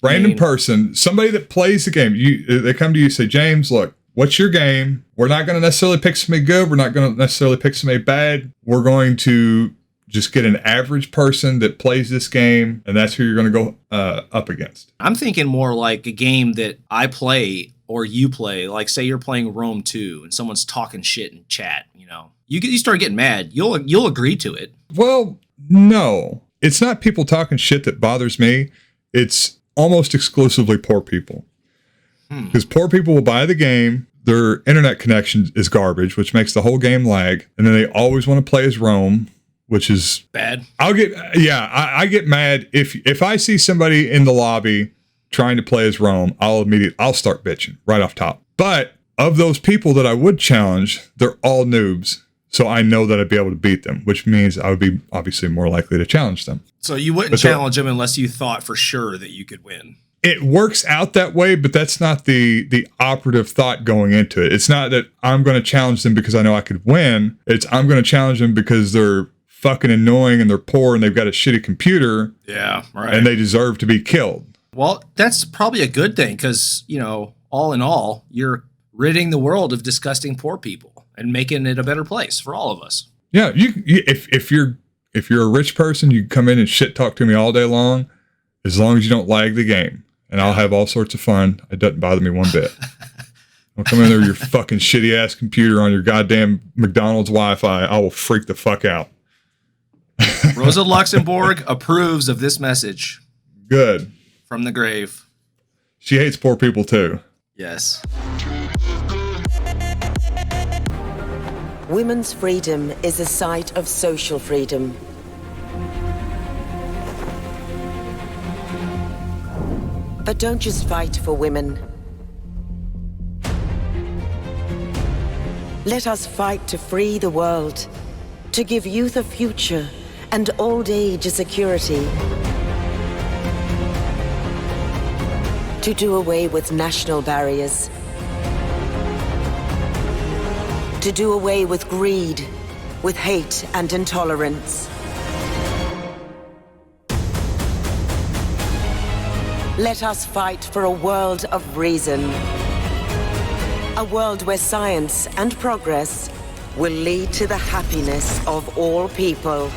Random person, somebody that plays the game. They come to you and say, James, look, what's your game? We're not going to necessarily pick somebody good. We're not going to necessarily pick somebody bad. We're going to just get an average person that plays this game, and that's who you're going to go up against. I'm thinking more like a game that I play or you play. Like, say you're playing Rome 2 and someone's talking shit in chat, you know. You start getting mad. You'll agree to it. Well, no. It's not people talking shit that bothers me. It's almost exclusively poor people. Because poor people will buy the game, their internet connection is garbage, which makes the whole game lag, and then they always want to play as Rome, which is bad. I get mad if I see somebody in the lobby trying to play as Rome, I'll start bitching right off top. But of those people that I would challenge, they're all noobs. So I know that I'd be able to beat them, which means I would be obviously more likely to challenge them. So you wouldn't challenge them unless you thought for sure that you could win. It works out that way, but that's not the operative thought going into it. It's not that I'm going to challenge them because I know I could win. It's I'm going to challenge them because they're fucking annoying and they're poor and they've got a shitty computer. Yeah, right. And they deserve to be killed. Well, that's probably a good thing because, you know, all in all, you're ridding the world of disgusting poor people and making it a better place for all of us. Yeah, if you're a rich person, you can come in and shit talk to me all day long as you don't lag the game. And I'll have all sorts of fun. It doesn't bother me one bit. I'll come in there with your fucking shitty ass computer on your goddamn McDonald's Wi-Fi. I will freak the fuck out. Rosa Luxemburg approves of this message. Good. From the grave. She hates poor people too. Yes. Women's freedom is a site of social freedom. But don't just fight for women. Let us fight to free the world, to give youth a future and old age a security. To do away with national barriers. To do away with greed, with hate and intolerance. Let us fight for a world of reason. A world where science and progress will lead to the happiness of all people.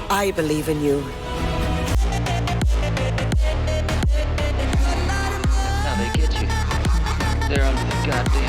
I believe in you. Now they get you. They're under the goddamn